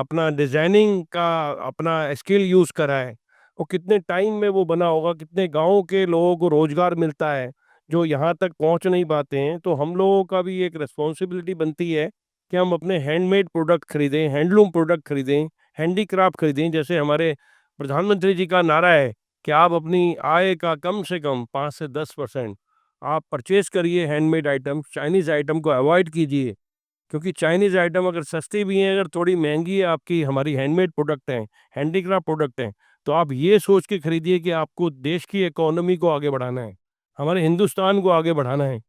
अपना डिज़ाइनिंग का अपना स्किल यूज़ करा है, वो कितने टाइम में वो बना होगा, कितने गाँव के लोगों को रोज़गार मिलता है जो यहाँ तक पहुँच नहीं पाते हैं. तो हम लोगों का भी एक रिस्पॉन्सिबिलिटी बनती है कि हम अपने हैंडमेड प्रोडक्ट खरीदें, हैंडलूम प्रोडक्ट खरीदें, हैंडीक्राफ्ट खरीदें. जैसे हमारे प्रधानमंत्री जी का नारा है कि आप अपनी आय का कम से कम 5 से 10% आप परचेज़ करिए हैंडमेड आइटम, चाइनीज़ आइटम को अवॉइड कीजिए. क्योंकि चाइनीज़ आइटम अगर सस्ती भी हैं, अगर थोड़ी महंगी है आपकी हमारी हैंडमेड प्रोडक्ट हैं, हैंडीक्राफ्ट प्रोडक्ट हैं, तो आप ये सोच के खरीदिए कि आपको देश की इकोनॉमी को आगे बढ़ाना है, हमारे हिंदुस्तान को आगे बढ़ाना है.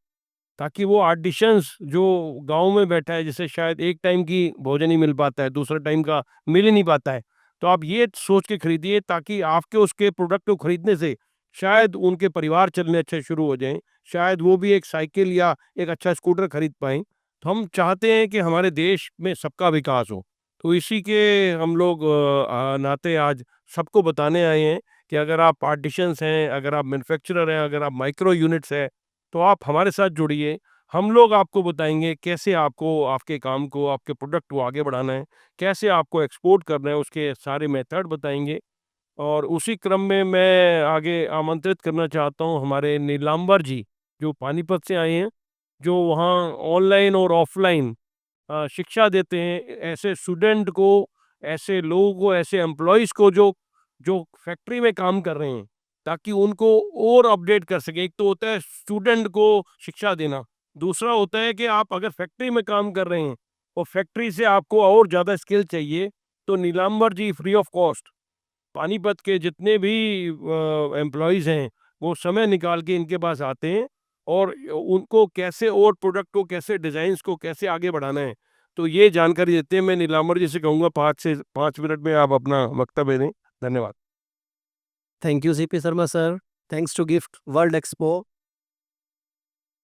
ताकि वो आर्टिशंस जो गाँव में बैठा है, जिसे शायद एक टाइम की भोजन ही मिल पाता है, दूसरे टाइम का मिल ही नहीं पाता है, तो आप ये सोच के खरीदिए ताकि आपके उसके प्रोडक्ट को खरीदने से शायद उनके परिवार चलने अच्छे शुरू हो जाएँ, शायद वो भी एक साइकिल या एक अच्छा स्कूटर खरीद पाएँ। तो हम चाहते हैं कि हमारे देश में सबका विकास हो। तो इसी के हम लोग नाते आज सबको बताने आए हैं कि अगर आप पार्टिशन्स हैं, अगर आप मैन्युफैक्चरर हैं, अगर आप माइक्रो यूनिट्स हैं, तो आप हमारे साथ जुड़िए। हम लोग आपको बताएँगे कैसे आपको आपके काम को, आपके प्रोडक्ट को आगे बढ़ाना है, कैसे आपको एक्सपोर्ट करना है, उसके सारे मेथड बताएँगे। और उसी क्रम में मैं आगे आमंत्रित करना चाहता हूँ हमारे नीलांबर जी, जो पानीपत से आए हैं, जो वहाँ ऑनलाइन और ऑफ़लाइन शिक्षा देते हैं ऐसे स्टूडेंट को, ऐसे लोगों को, ऐसे एम्प्लॉइज़ को जो जो फैक्ट्री में काम कर रहे हैं, ताकि उनको और अपडेट कर सकें। एक तो होता है स्टूडेंट को शिक्षा देना, दूसरा होता है कि आप अगर फैक्ट्री में काम कर रहे हैं और फैक्ट्री से आपको और ज़्यादा स्किल चाहिए, तो नीलांबर जी फ्री ऑफ कॉस्ट पानीपत के जितने भी एम्प्लॉइज़ हैं, वो समय निकाल के इनके पास आते हैं और उनको कैसे और प्रोडक्ट को कैसे डिज़ाइन्स को कैसे आगे बढ़ाना है, तो ये जानकारी देते हैं। मैं नीलांबर जी से कहूँगा 5 से 5 मिनट में आप अपना वक्तव्य दें। धन्यवाद। Thank you CP Sharma sir. Thanks to gift world expo.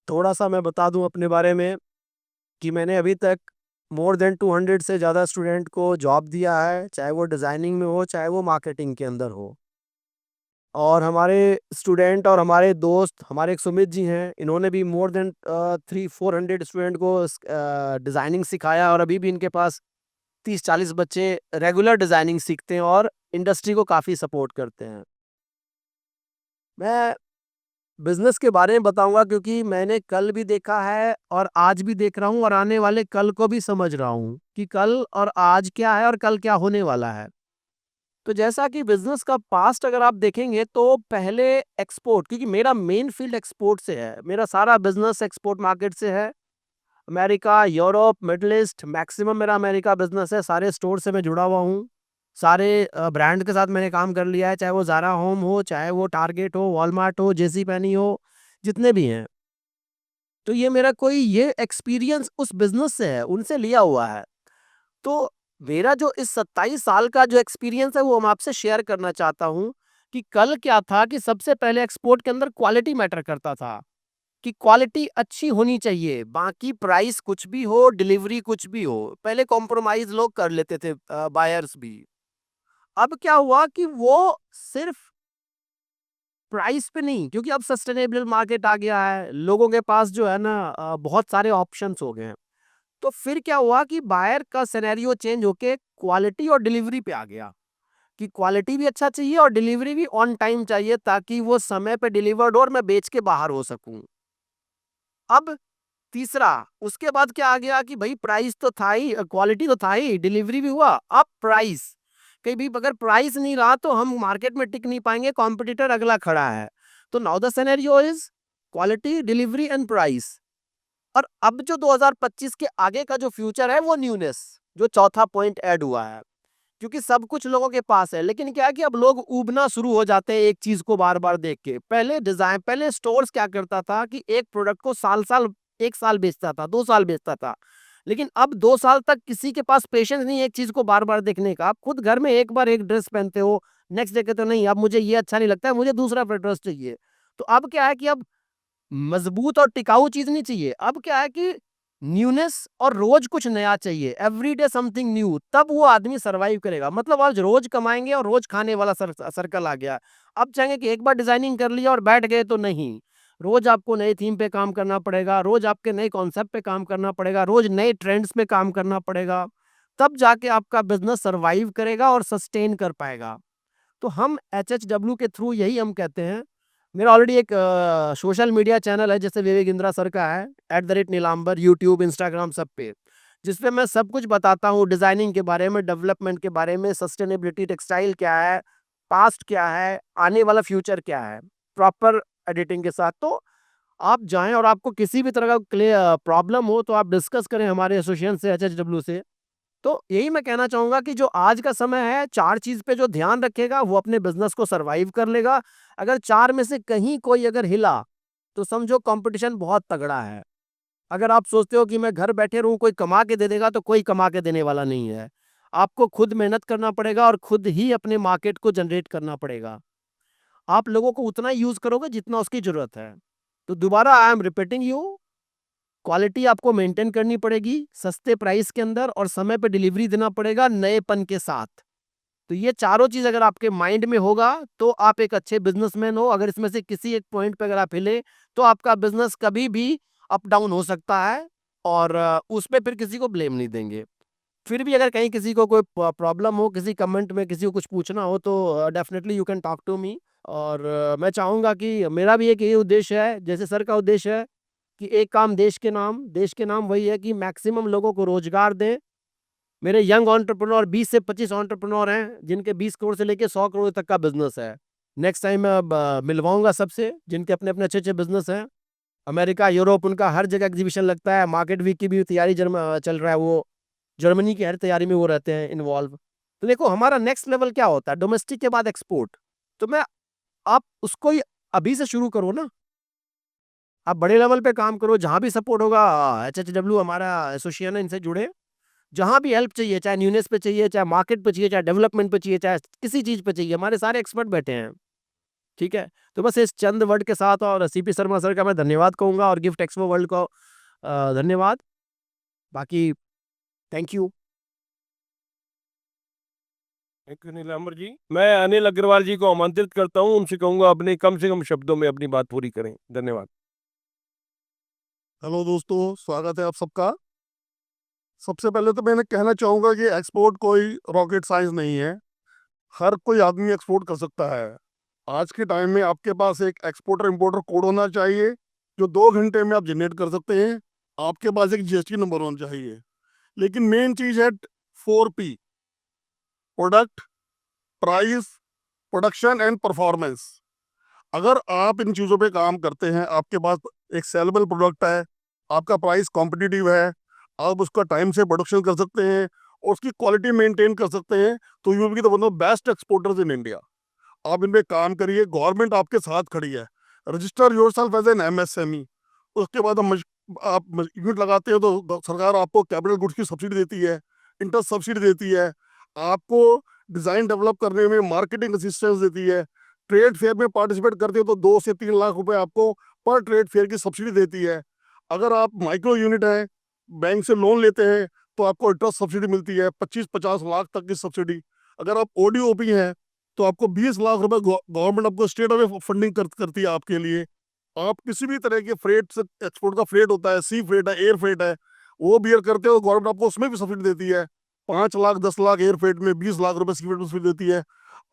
थोड़ा सा मैं बता दूं अपने बारे में कि मैंने अभी तक मोर देन 200 से ज़्यादा स्टूडेंट को जॉब दिया है, चाहे वो डिज़ाइनिंग में हो, चाहे वो मार्केटिंग के अंदर हो। और हमारे स्टूडेंट और हमारे दोस्त, हमारे एक सुमित जी हैं, इन्होंने भी मोर देन 300-400 स्टूडेंट को डिज़ाइनिंग सिखाया और अभी भी इनके पास 30-40 बच्चे रेगुलर डिज़ाइनिंग सीखते हैं और इंडस्ट्री को काफ़ी सपोर्ट करते हैं। मैं बिजनेस के बारे में बताऊंगा क्योंकि मैंने कल भी देखा है और आज भी देख रहा हूं और आने वाले कल को भी समझ रहा हूं कि कल और आज क्या है और कल क्या होने वाला है। तो जैसा कि बिजनेस का पास्ट अगर आप देखेंगे तो पहले एक्सपोर्ट, क्योंकि मेरा मेन फील्ड एक्सपोर्ट से है, मेरा सारा बिजनेस एक्सपोर्ट मार्केट से है। America, Europe, middle east, maximum मेरा अमेरिका बिजनेस है। सारे स्टोर से मैं जुड़ा हुआ हूँ, सारे ब्रांड के साथ मैंने काम कर लिया है, चाहे वो ज़ारा होम हो, चाहे वो टारगेट हो, वॉलमार्ट हो, जेसी पेनी हो, जितने भी हैं। तो ये मेरा कोई ये एक्सपीरियंस उस बिजनेस से है, उनसे लिया हुआ है। तो मेरा जो इस 27 साल का जो एक्सपीरियंस है वो मैं आपसे शेयर करना चाहता हूँ कि कल क्या था कि सबसे पहले एक्सपोर्ट के अंदर क्वालिटी मैटर करता था कि क्वालिटी अच्छी होनी चाहिए, बाकी प्राइस कुछ भी हो, डिलीवरी कुछ भी हो, पहले कॉम्प्रोमाइज लोग कर लेते थे, बायर्स भी। अब क्या हुआ कि वो सिर्फ प्राइस पे नहीं, क्योंकि अब सस्टेनेबल मार्केट आ गया है, लोगों के पास जो है ना बहुत सारे ऑप्शंस हो गए हैं। तो फिर क्या हुआ कि बायर का सिनेरियो चेंज होके क्वालिटी और डिलीवरी पे आ गया कि क्वालिटी भी अच्छा चाहिए और डिलीवरी भी ऑन टाइम चाहिए ताकि वो समय पे डिलीवर्ड हो और मैं बेच के बाहर हो सकूं। अब तीसरा, उसके बाद क्या आ गया कि भाई प्राइस तो था ही, क्वालिटी तो था ही, डिलीवरी भी हुआ, अब प्राइस। कहीं भी अगर प्राइस नहीं रहा तो हम मार्केट में टिक नहीं पाएंगे, कॉम्पिटिटर अगला खड़ा है। तो now the scenario is quality, delivery and price. और अब जो 2025 के आगे का जो फ्यूचर है वो न्यूनेस, जो चौथा पॉइंट ऐड हुआ है, क्योंकि सब कुछ लोगों के पास है, लेकिन क्या है कि अब लोग ऊबना शुरू हो जाते हैं एक चीज को बार बार देख के। पहले स्टोर्स क्या करता था कि एक प्रोडक्ट को साल साल, 1 साल बेचता था, 2 साल बेचता था, लेकिन अब 2 साल तक किसी के पास पेशेंस नहीं है एक चीज को बार बार देखने का। आप खुद घर में एक बार एक ड्रेस पहनते हो, नेक्स्ट डे कहते हो नहीं अब मुझे ये अच्छा नहीं लगता है, मुझे दूसरा ड्रेस चाहिए। तो अब क्या है कि अब मजबूत और टिकाऊ चीज नहीं चाहिए, अब क्या है कि न्यूनेस और रोज कुछ नया चाहिए, एवरीडे समथिंग न्यू, तब वो आदमी सरवाइव करेगा। मतलब आज रोज कमाएंगे और रोज खाने वाला सर्कल आ गया। अब चाहेंगे कि एक बार डिजाइनिंग कर लिया और बैठ गए, तो नहीं, रोज आपको नए थीम पे काम करना पड़ेगा, रोज आपके नए कॉन्सेप्ट पे काम करना पड़ेगा, रोज नए ट्रेंड्स पे काम करना पड़ेगा, तब जाके आपका बिजनेस सरवाइव करेगा और सस्टेन कर पाएगा। तो हम HHW के थ्रू यही हम कहते हैं। मेरा ऑलरेडी एक सोशल मीडिया चैनल है जैसे विवेक इंद्रा सर का है, @नीलांबर, यूट्यूब, इंस्टाग्राम, सब पे, जिसपे मैं सब कुछ बताता हूँ डिजाइनिंग के बारे में, डेवलपमेंट के बारे में, सस्टेनेबिलिटी, टेक्सटाइल क्या है, पास्ट क्या है, आने वाला फ्यूचर क्या है, प्रॉपर एडिटिंग के साथ। तो आप जाएं और आपको किसी भी तरह का प्रॉब्लम हो तो आप डिस्कस करें हमारे एसोसिएशन से, HHW से। तो यही मैं कहना चाहूंगा कि जो आज का समय है, 4 चीज पे जो ध्यान रखेगा वो अपने बिजनेस को सरवाइव कर लेगा। अगर 4 में से कहीं कोई अगर हिला तो समझो कंपटीशन बहुत तगड़ा है। अगर आप सोचते हो कि मैं घर बैठे रहूं कोई कमा के दे देगा, तो कोई कमा के देने वाला नहीं है। आपको खुद मेहनत करना पड़ेगा और खुद ही अपने मार्केट को जनरेट करना पड़ेगा। आप लोगों को उतना यूज़ करोगे जितना उसकी ज़रूरत है। तो दोबारा I am repeating you, quality आपको मेंटेन करनी पड़ेगी सस्ते प्राइस के अंदर और समय पे डिलीवरी देना पड़ेगा नएपन के साथ। तो ये चारों चीज़ अगर आपके माइंड में होगा तो आप एक अच्छे बिजनेसमैन हो। अगर इसमें से किसी एक पॉइंट पे अगर आप हिले तो आपका बिजनेस कभी भी अप डाउन हो सकता है और उस पे फिर किसी को ब्लेम नहीं देंगे। फिर भी अगर कहीं किसी को कोई प्रॉब्लम हो, किसी कमेंट में किसी को कुछ पूछना हो तो definitely you can talk to me. और मैं चाहूँगा कि मेरा भी एक यही उद्देश्य है, जैसे सर का उद्देश्य है कि एक काम देश के नाम वही है कि मैक्सिमम लोगों को रोजगार दें। मेरे यंग एंटरप्रेन्योर 20 से 25 एंटरप्रेन्योर हैं जिनके 20 करोड़ से लेके 100 करोड़ तक का बिजनेस है। नेक्स्ट टाइम मैं मिलवाऊंगा सबसे जिनके अपने अपने अच्छे अच्छे बिजनेस हैं। अमेरिका, यूरोप, उनका हर जगह एग्जीबिशन लगता है। मार्केट वीक की भी तैयारी चल रहा है, वो जर्मनी की हर तैयारी में वो रहते हैं इन्वॉल्व। तो देखो हमारा नेक्स्ट लेवल क्या होता है, डोमेस्टिक के बाद एक्सपोर्ट। तो मैं आप उसको ही अभी से शुरू करो ना, आप बड़े लेवल पे काम करो। जहाँ भी सपोर्ट होगा, HHW हमारा एसोसिएशन है, इनसे जुड़े। जहाँ भी हेल्प चाहिए, चाहे न्यूनेस पे चाहिए, चाहे मार्केट पे चाहिए, चाहे डेवलपमेंट पे चाहिए, चाहे किसी चीज़ पे चाहिए, हमारे सारे एक्सपर्ट बैठे हैं। ठीक है? तो बस इस चंद वर्ड के साथ और सीपी शर्मा सर का मैं धन्यवाद कहूँगा और गिफ्ट एक्सपो वर्ल्ड को धन्यवाद। बाकी thank you. Thank you Nilambar ji. मैं अनिल अग्रवाल जी को आमंत्रित करता हूँ, उनसे कहूंगा अपने कम से कम शब्दों में अपनी बात पूरी करें। धन्यवाद। हेलो दोस्तों, स्वागत है आप सबका। सबसे पहले तो मैंने कहना चाहूँगा कि एक्सपोर्ट कोई रॉकेट साइंस नहीं है। हर कोई आदमी एक्सपोर्ट कर सकता है। आज के टाइम में आपके पास एक एक्सपोर्टर इंपोर्टर कोड होना चाहिए जो 2 घंटे में आप जनरेट कर सकते हैं। आपके पास एक GST नंबर होना चाहिए। लेकिन मेन चीज़ है 4P: product, price, production and performance. अगर आप इन चीज़ों पे काम करते हैं, आपके पास एक सेलेबल प्रोडक्ट है, आपका प्राइस कॉम्पिटिटिव है, आप उसका टाइम से प्रोडक्शन कर सकते हैं और उसकी क्वालिटी मेंटेन कर सकते हैं, तो you will be the one of best exporters in India. आप इन पे काम करिए, गवर्नमेंट आपके साथ खड़ी है। Register yourself as an MSME। उसके बाद आप यूनिट लगाते हो तो सरकार आपको कैपिटल गुड्स की सब्सिडी देती है, इंटरेस्ट सब्सिडी देती है, आपको डिज़ाइन डेवलप करने में मार्केटिंग असिस्टेंस देती है। ट्रेड फेयर में पार्टिसिपेट करते हो तो 2 से 3 लाख रुपए आपको पर ट्रेड फेयर की सब्सिडी देती है। अगर आप माइक्रो यूनिट हैं, बैंक से लोन लेते हैं, तो आपको इंटरेस्ट सब्सिडी मिलती है 25-50 लाख तक की सब्सिडी। अगर आप ODOP हैं तो आपको 20 लाख रुपए गवर्नमेंट आपको स्टेट ऑफ फंडिंग करती है आपके लिए। आप किसी भी तरह के फ्रेट से, एक्सपोर्ट का फ्रेट होता है, सी फ्रेट है, एयर फ्रेट है, वो बियर करते हो, गवर्नमेंट आपको उसमें भी सब्सिडी देती है। 5 लाख 10 लाख एयर फ्रेट में, 20 लाख रुपए सी फ्रेट में सब्सिडी देती है।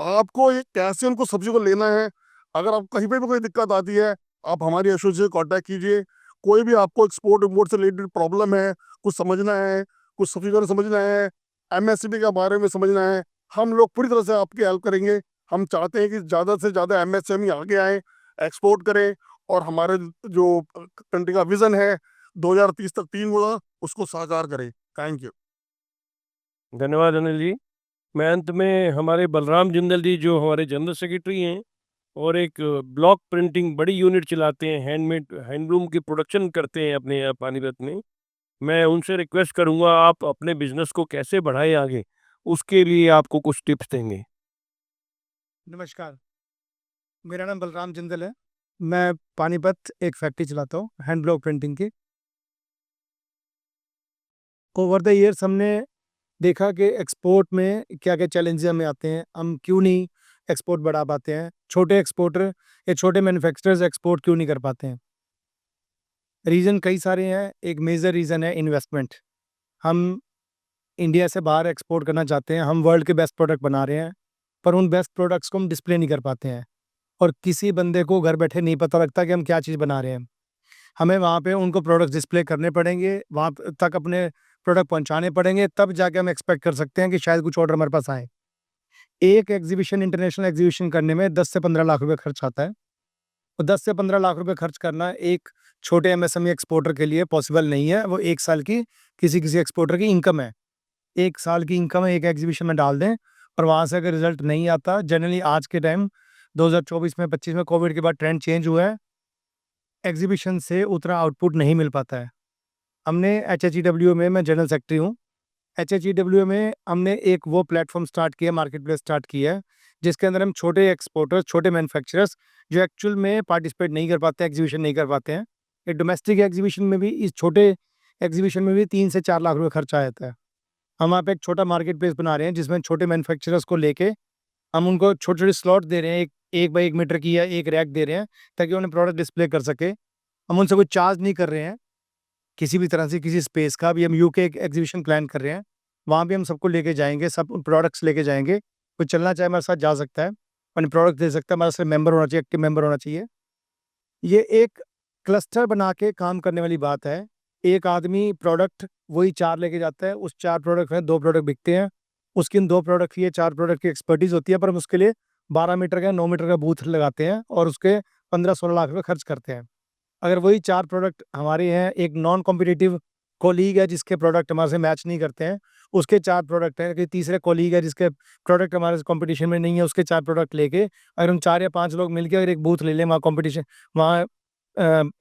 आपको ये कैसे उनको सब्सिडी को लेना है। अगर आप कहीं पे भी कोई दिक्कत आती है, आप हमारी एसोसिएशन से कॉन्टैक्ट कीजिए। कोई भी आपको एक्सपोर्ट इम्पोर्ट से रिलेटेड प्रॉब्लम है, कुछ समझना है, कुछ सब्सिडी समझना है, MSCP के बारे में समझना है, हम लोग पूरी तरह से आपकी हेल्प करेंगे। हम चाहते हैं कि ज़्यादा से ज़्यादा MSME आगे आए, एक्सपोर्ट करें और हमारे जो कंट्री का विज़न है 2030 तक 3 गुना, उसको साकार करें। Thank you. धन्यवाद अनिल जी। मैं अंत में हमारे बलराम जिंदल जी जो हमारे जनरल सेक्रेटरी हैं और एक ब्लॉक प्रिंटिंग बड़ी यूनिट चलाते हैं, हैंडमेड हैंडलूम की प्रोडक्शन करते हैं अपने यहाँ पानीपत में, मैं उनसे रिक्वेस्ट करूँगा आप अपने बिजनेस को कैसे बढ़ाएं आगे, उसके लिए आपको कुछ टिप्स देंगे। नमस्कार, मेरा नाम बलराम जिंदल है। मैं पानीपत एक फैक्ट्री चलाता हूँ हैंड ब्लॉक प्रिंटिंग की। ओवर द ईयर्स हमने देखा कि एक्सपोर्ट में क्या क्या चैलेंजेस हमें आते हैं, हम क्यों नहीं एक्सपोर्ट बढ़ा पाते हैं, छोटे एक्सपोर्टर या छोटे मैन्युफैक्चरर्स एक्सपोर्ट क्यों नहीं कर पाते हैं। रीज़न कई सारे हैं। एक मेजर रीज़न है इन्वेस्टमेंट। हम इंडिया से बाहर एक्सपोर्ट करना चाहते हैं, हम वर्ल्ड के बेस्ट प्रोडक्ट बना रहे हैं, पर उन बेस्ट प्रोडक्ट्स को हम डिस्प्ले नहीं कर पाते हैं और किसी बंदे को घर बैठे नहीं पता लगता कि हम क्या चीज़ बना रहे हैं। हमें वहाँ पे उनको प्रोडक्ट डिस्प्ले करने पड़ेंगे, वहाँ तक अपने प्रोडक्ट पहुँचाने पड़ेंगे, तब जाके हम एक्सपेक्ट कर सकते हैं कि शायद कुछ ऑर्डर हमारे पास आए। एक एग्जीबिशन, इंटरनेशनल एग्जीबिशन करने में 10 से 15 लाख रुपए खर्च आता है और 10 से 15 लाख रुपए खर्च करना एक छोटे MSME एक्सपोर्टर के लिए पॉसिबल नहीं है। वो 1 साल की किसी एक्सपोर्टर की इनकम है। 1 साल की इनकम एक एग्जीबिशन में डाल दें और वहाँ से अगर रिजल्ट नहीं आता, जनरली आज के टाइम 2024 में 25 में कोविड के बाद ट्रेंड चेंज हुआ है, एग्जीबिशन से उतना आउटपुट नहीं मिल पाता है। हमने HHEW में, मैं जनरल सेक्रेटरी हूँ, HHEW में हमने एक वो प्लेटफॉर्म स्टार्ट किया, मार्केट प्लेस स्टार्ट किया है, जिसके अंदर हम छोटे एक्सपोर्टर्स, छोटे मैन्युफैक्चरर्स जो एक्चुअल में पार्टिसिपेट नहीं कर पाते, एग्जीबिशन नहीं कर पाते हैं, एक डोमेस्टिक एग्जीबिशन में भी, इस छोटे एग्जीबिशन में भी 3 से 4 लाख रुपए खर्चा आ जाता है। हम वहाँ पे एक छोटा मार्केट प्लेस बना रहे हैं, जिसमें छोटे मैन्युफैक्चरर्स को लेके हम उनको छोटे-छोटे स्लॉट दे रहे हैं, 1 बाई 1 मीटर की या 1 रैक दे रहे हैं, ताकि उन्हें प्रोडक्ट डिस्प्ले कर सके। हम उनसे कोई चार्ज नहीं कर रहे हैं, किसी भी तरह से किसी स्पेस का। अभी हम यूके एक एग्जीबिशन प्लान कर रहे हैं, वहाँ भी हम सबको लेके जाएँगे, सब प्रोडक्ट्स लेके जाएँगे। कोई चलना चाहे हमारे साथ जा सकता है, अपने प्रोडक्ट दे सकता है, हमारे साथ मेंबर होना चाहिए, एक्टिव मेंबर होना चाहिए। ये एक क्लस्टर बना के काम करने वाली बात है। एक आदमी प्रोडक्ट वही 4 लेके जाता है, उस 4 प्रोडक्ट में 2 प्रोडक्ट बिकते हैं, उसकी इन 2 प्रोडक्ट की, ये 4 प्रोडक्ट की एक्सपर्टीज़ होती है, पर हम उसके लिए 12 मीटर का, 9 मीटर का बूथ लगाते हैं और उसके 15-16 लाख रुपए खर्च करते हैं। अगर वही 4 प्रोडक्ट हमारे हैं, एक नॉन कॉम्पिटिटिव कोलीग है जिसके प्रोडक्ट हमारे से मैच नहीं करते हैं, उसके 4 प्रोडक्ट हैं, कि तीसरे कोलीग है जिसके प्रोडक्ट हमारे से कॉम्पिटिशन में नहीं है, उसके 4 प्रोडक्ट लेके अगर हम 4 या 5 लोग मिलके अगर एक बूथ ले लें, वहाँ कॉम्पिटिशन, वहाँ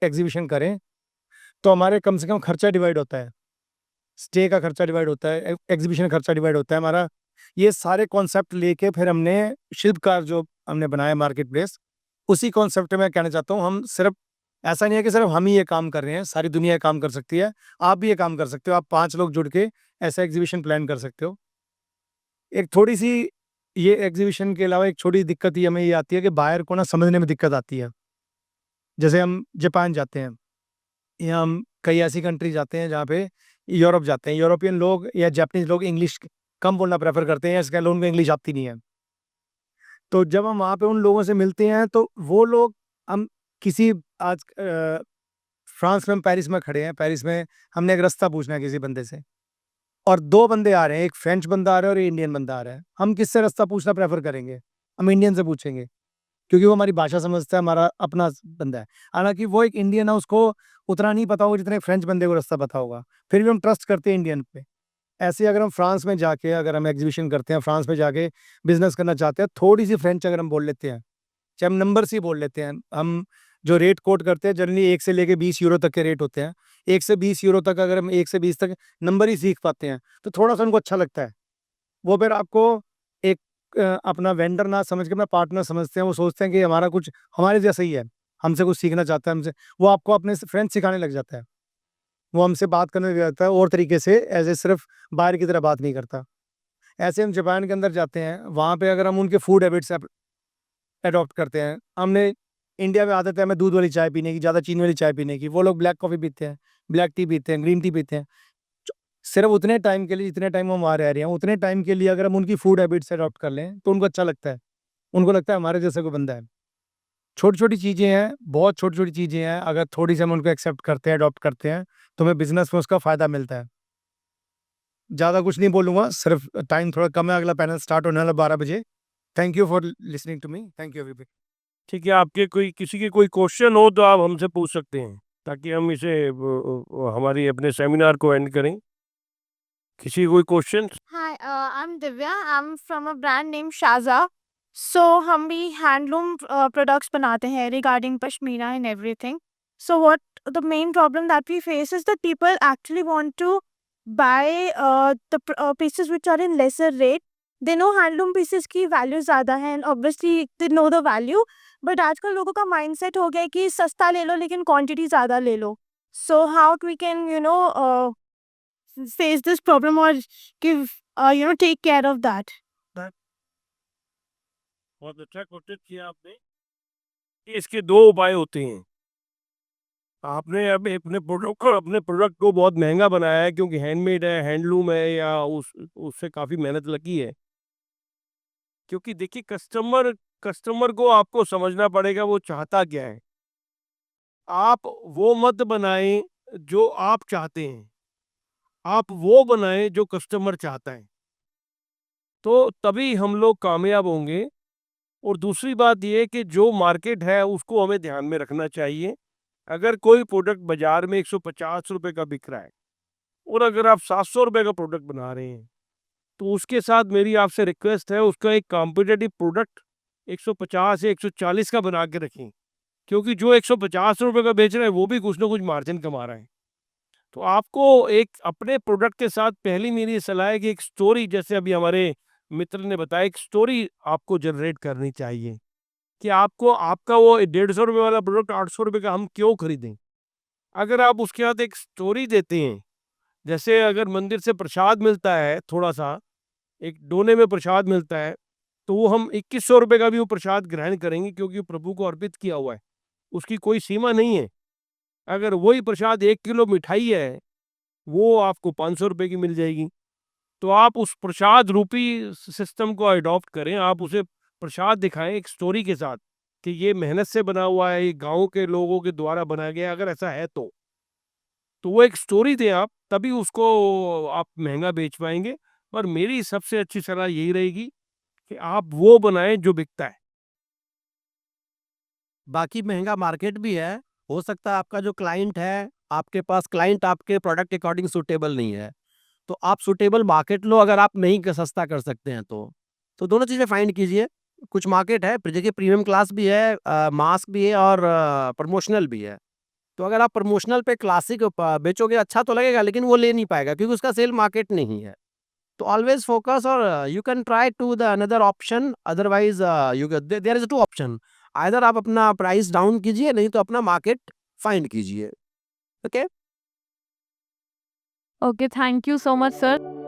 एग्जीबिशन करें, तो हमारे कम से कम खर्चा डिवाइड होता है, स्टे का खर्चा डिवाइड होता है, एग्जीबिशन का खर्चा डिवाइड होता है हमारा। ये सारे कॉन्सेप्ट लेके फिर हमने शिल्पकार जो हमने बनाया मार्केट प्लेस, उसी कॉन्सेप्ट में कहना चाहता हूँ, हम सिर्फ, ऐसा नहीं है कि सिर्फ हम ही ये काम कर रहे हैं, सारी दुनिया ये काम कर सकती है, आप भी ये काम कर सकते हो। आप 5 लोग जुड़ के ऐसा एग्जीबिशन प्लान कर सकते हो। एक थोड़ी-सी, ये एग्जीबिशन के अलावा एक छोटी दिक्कत ये हमें ये आती है कि बायर को ना समझने में दिक्कत आती है। जैसे हम जापान जाते हैं, या हम कई ऐसी कंट्री जाते हैं जहाँ पे, यूरोप जाते हैं, यूरोपियन लोग या जापानीज़ लोग इंग्लिश कम बोलना प्रेफ़र करते हैं, इसके अलावा उनको इंग्लिश आती नहीं है। तो जब हम वहाँ पे उन लोगों से मिलते हैं, तो वो लोग, हम किसी, आज फ्रांस में, हम पेरिस में खड़े हैं, पेरिस में हमने एक रास्ता पूछना है किसी बंदे से, और 2 बंदे आ रहे हैं, एक फ्रेंच बंदा आ रहा है और एक इंडियन बंदा आ रहा है। हम किससे रास्ता पूछना प्रेफ़र करेंगे? हम इंडियन से पूछेंगे, क्योंकि वो हमारी भाषा समझता है, हमारा अपना बंदा है। हालाँकि वो एक इंडियन है, उसको उतना नहीं पता होगा जितना एक फ्रेंच बंदे को रास्ता पता होगा, फिर भी हम ट्रस्ट करते हैं इंडियन पे। ऐसे अगर हम फ्रांस में जाके, अगर हम एग्जीबिशन करते हैं, फ्रांस में जाके बिज़नेस करना चाहते हैं, थोड़ी-सी फ्रेंच अगर हम बोल लेते हैं, चाहे हम नंबर्स ही बोल लेते हैं, हम जो रेट कोट करते हैं जनरली 1 से लेके 20 यूरो तक के रेट होते हैं। 1 से 20 यूरो तक अगर हम 1 से 20 तक नंबर ही सीख पाते हैं, तो थोड़ा-सा उनको अच्छा लगता है। वो फिर आपको एक अपना वेंडर ना समझ के अपना पार्टनर समझते हैं, वो सोचते हैं कि हमारा कुछ हमारे जैसा ही है, हमसे कुछ सीखना चाहता है हमसे, वो आपको अपने से फ्रेंच सिखाने लग जाता है। वो हमसे बात करने लग जाता है और तरीके से, ऐसे सिर्फ बाहर की तरह बात नहीं करता। ऐसे हम जापान के अंदर जाते हैं, वहाँ पे अगर हम उनके फूड हैबिट्स एडॉप्ट करते हैं, हमने इंडिया में आदत है हमें दूध वाली चाय पीने की, ज़्यादा चीनी वाली चाय पीने की, वो लोग ब्लैक कॉफ़ी पीते हैं, ब्लैक टी पीते हैं, ग्रीन टी पीते हैं। सिर्फ उतने टाइम के लिए, जितने टाइम हम वहाँ रह रहे हैं, उतने टाइम के लिए अगर हम उनकी फूड हैबिट्स एडॉप्ट कर लें, तो उनको अच्छा लगता है। उनको लगता है हमारे जैसा कोई बंदा है। छोटी-छोटी चीज़ें हैं, बहुत छोटी-छोटी चीज़ें हैं, अगर थोड़ी-सी हम उनको एक्सेप्ट करते हैं, अडॉप्ट करते हैं, तो हमें बिज़नेस में उसका फ़ायदा मिलता है। ज़्यादा कुछ नहीं बोलूँगा, सिर्फ टाइम थोड़ा कम है, अगला पैनल स्टार्ट होने वाला 12 बजे। Thank you for listening to me. Thank you everybody. ठीक है, आपके कोई, किसी के कोई क्वेश्चन हो तो आप हमसे पूछ सकते हैं, ताकि हम इसे हमारी अपने सेमिनार को एंड करें। किसी कोई question? Hi, I'm Divya. I'm from a brand named Shaza. So हम भी हैंडलूम products बनाते हैं regarding pashmina and everything. So what the main problem that we face is that people actually want to buy the pieces which are in lesser rate. They know handloom pieces की value ज़्यादा है and obviously they know the value. But आजकल लोगों का mindset हो गया है कि सस्ता ले लो लेकिन quantity ज़्यादा ले लो. So how we can face this problem or give take care of that. बहुत अच्छा क्वेश्चन किया आपने। कि इसके 2 उपाय होते हैं। आपने अब अपने प्रोडक्ट को बहुत महंगा बनाया है, क्योंकि हैंडमेड है, हैंडलूम है, या उससे काफ़ी मेहनत लगी है। क्योंकि देखिए, कस्टमर को आपको समझना पड़ेगा वो चाहता क्या है। आप वो मत बनाएं जो आप चाहते हैं, आप वो बनाएं जो कस्टमर चाहता है, तो तभी हम लोग कामयाब होंगे। और दूसरी बात ये कि जो मार्केट है उसको हमें ध्यान में रखना चाहिए। अगर कोई प्रोडक्ट बाजार में 150 रुपए का बिक रहा है, और अगर आप 700 रुपए का प्रोडक्ट बना रहे हैं, तो उसके साथ मेरी आपसे रिक्वेस्ट है, उसका एक कॉम्पिटिटिव प्रोडक्ट 150 या 140 का बना के रखें। क्योंकि जो 150 रुपए का बेच रहा है वो भी कुछ ना कुछ मार्जिन कमा रहा है। तो आपको एक अपने प्रोडक्ट के साथ पहली मेरी सलाह है कि एक स्टोरी, जैसे अभी हमारे मित्र ने बताया, एक स्टोरी आपको जनरेट करनी चाहिए कि आपको आपका वो 150 रुपये वाला प्रोडक्ट 800 रुपये का हम क्यों खरीदें। अगर आप उसके साथ एक स्टोरी देते हैं, जैसे अगर मंदिर से प्रसाद मिलता है, थोड़ा सा एक डोने में प्रसाद मिलता है, तो वो हम 2100 रुपये का भी वो प्रसाद ग्रहण करेंगे क्योंकि वो प्रभु को अर्पित किया हुआ है, उसकी कोई सीमा नहीं है। अगर वही प्रसाद 1 किलो मिठाई है, वो आपको 500 रुपये की मिल जाएगी। तो आप उस प्रसाद रूपी सिस्टम को अडॉप्ट करें, आप उसे प्रसाद दिखाएं एक स्टोरी के साथ कि ये मेहनत से बना हुआ है, ये गांव के लोगों के द्वारा बनाया गया है, अगर ऐसा है तो वो एक स्टोरी दें आप, तभी उसको आप महंगा बेच पाएंगे। और मेरी सबसे अच्छी सलाह यही रहेगी कि आप वो बनाएं जो बिकता है। बाकी महंगा मार्केट भी है, हो सकता है आपका जो क्लाइंट है, आपके पास क्लाइंट आपके प्रोडक्ट अकॉर्डिंग सूटेबल नहीं है, तो आप सूटेबल मार्केट लो अगर आप नहीं सस्ता कर सकते हैं तो दोनों चीज़ें फाइंड कीजिए। कुछ मार्केट है देखिए, प्रीमियम क्लास भी है, मास भी है और प्रमोशनल भी है। तो अगर आप प्रमोशनल पे क्लासिक बेचोगे अच्छा तो लगेगा, लेकिन वो ले नहीं पाएगा क्योंकि उसका सेल मार्केट नहीं है। तो ऑलवेज फोकस, और you can try to the another option, otherwise you there is 2 option, either आप अपना प्राइस डाउन कीजिए, नहीं तो अपना मार्केट फाइंड कीजिए। Okay. Okay, thank you so much, sir.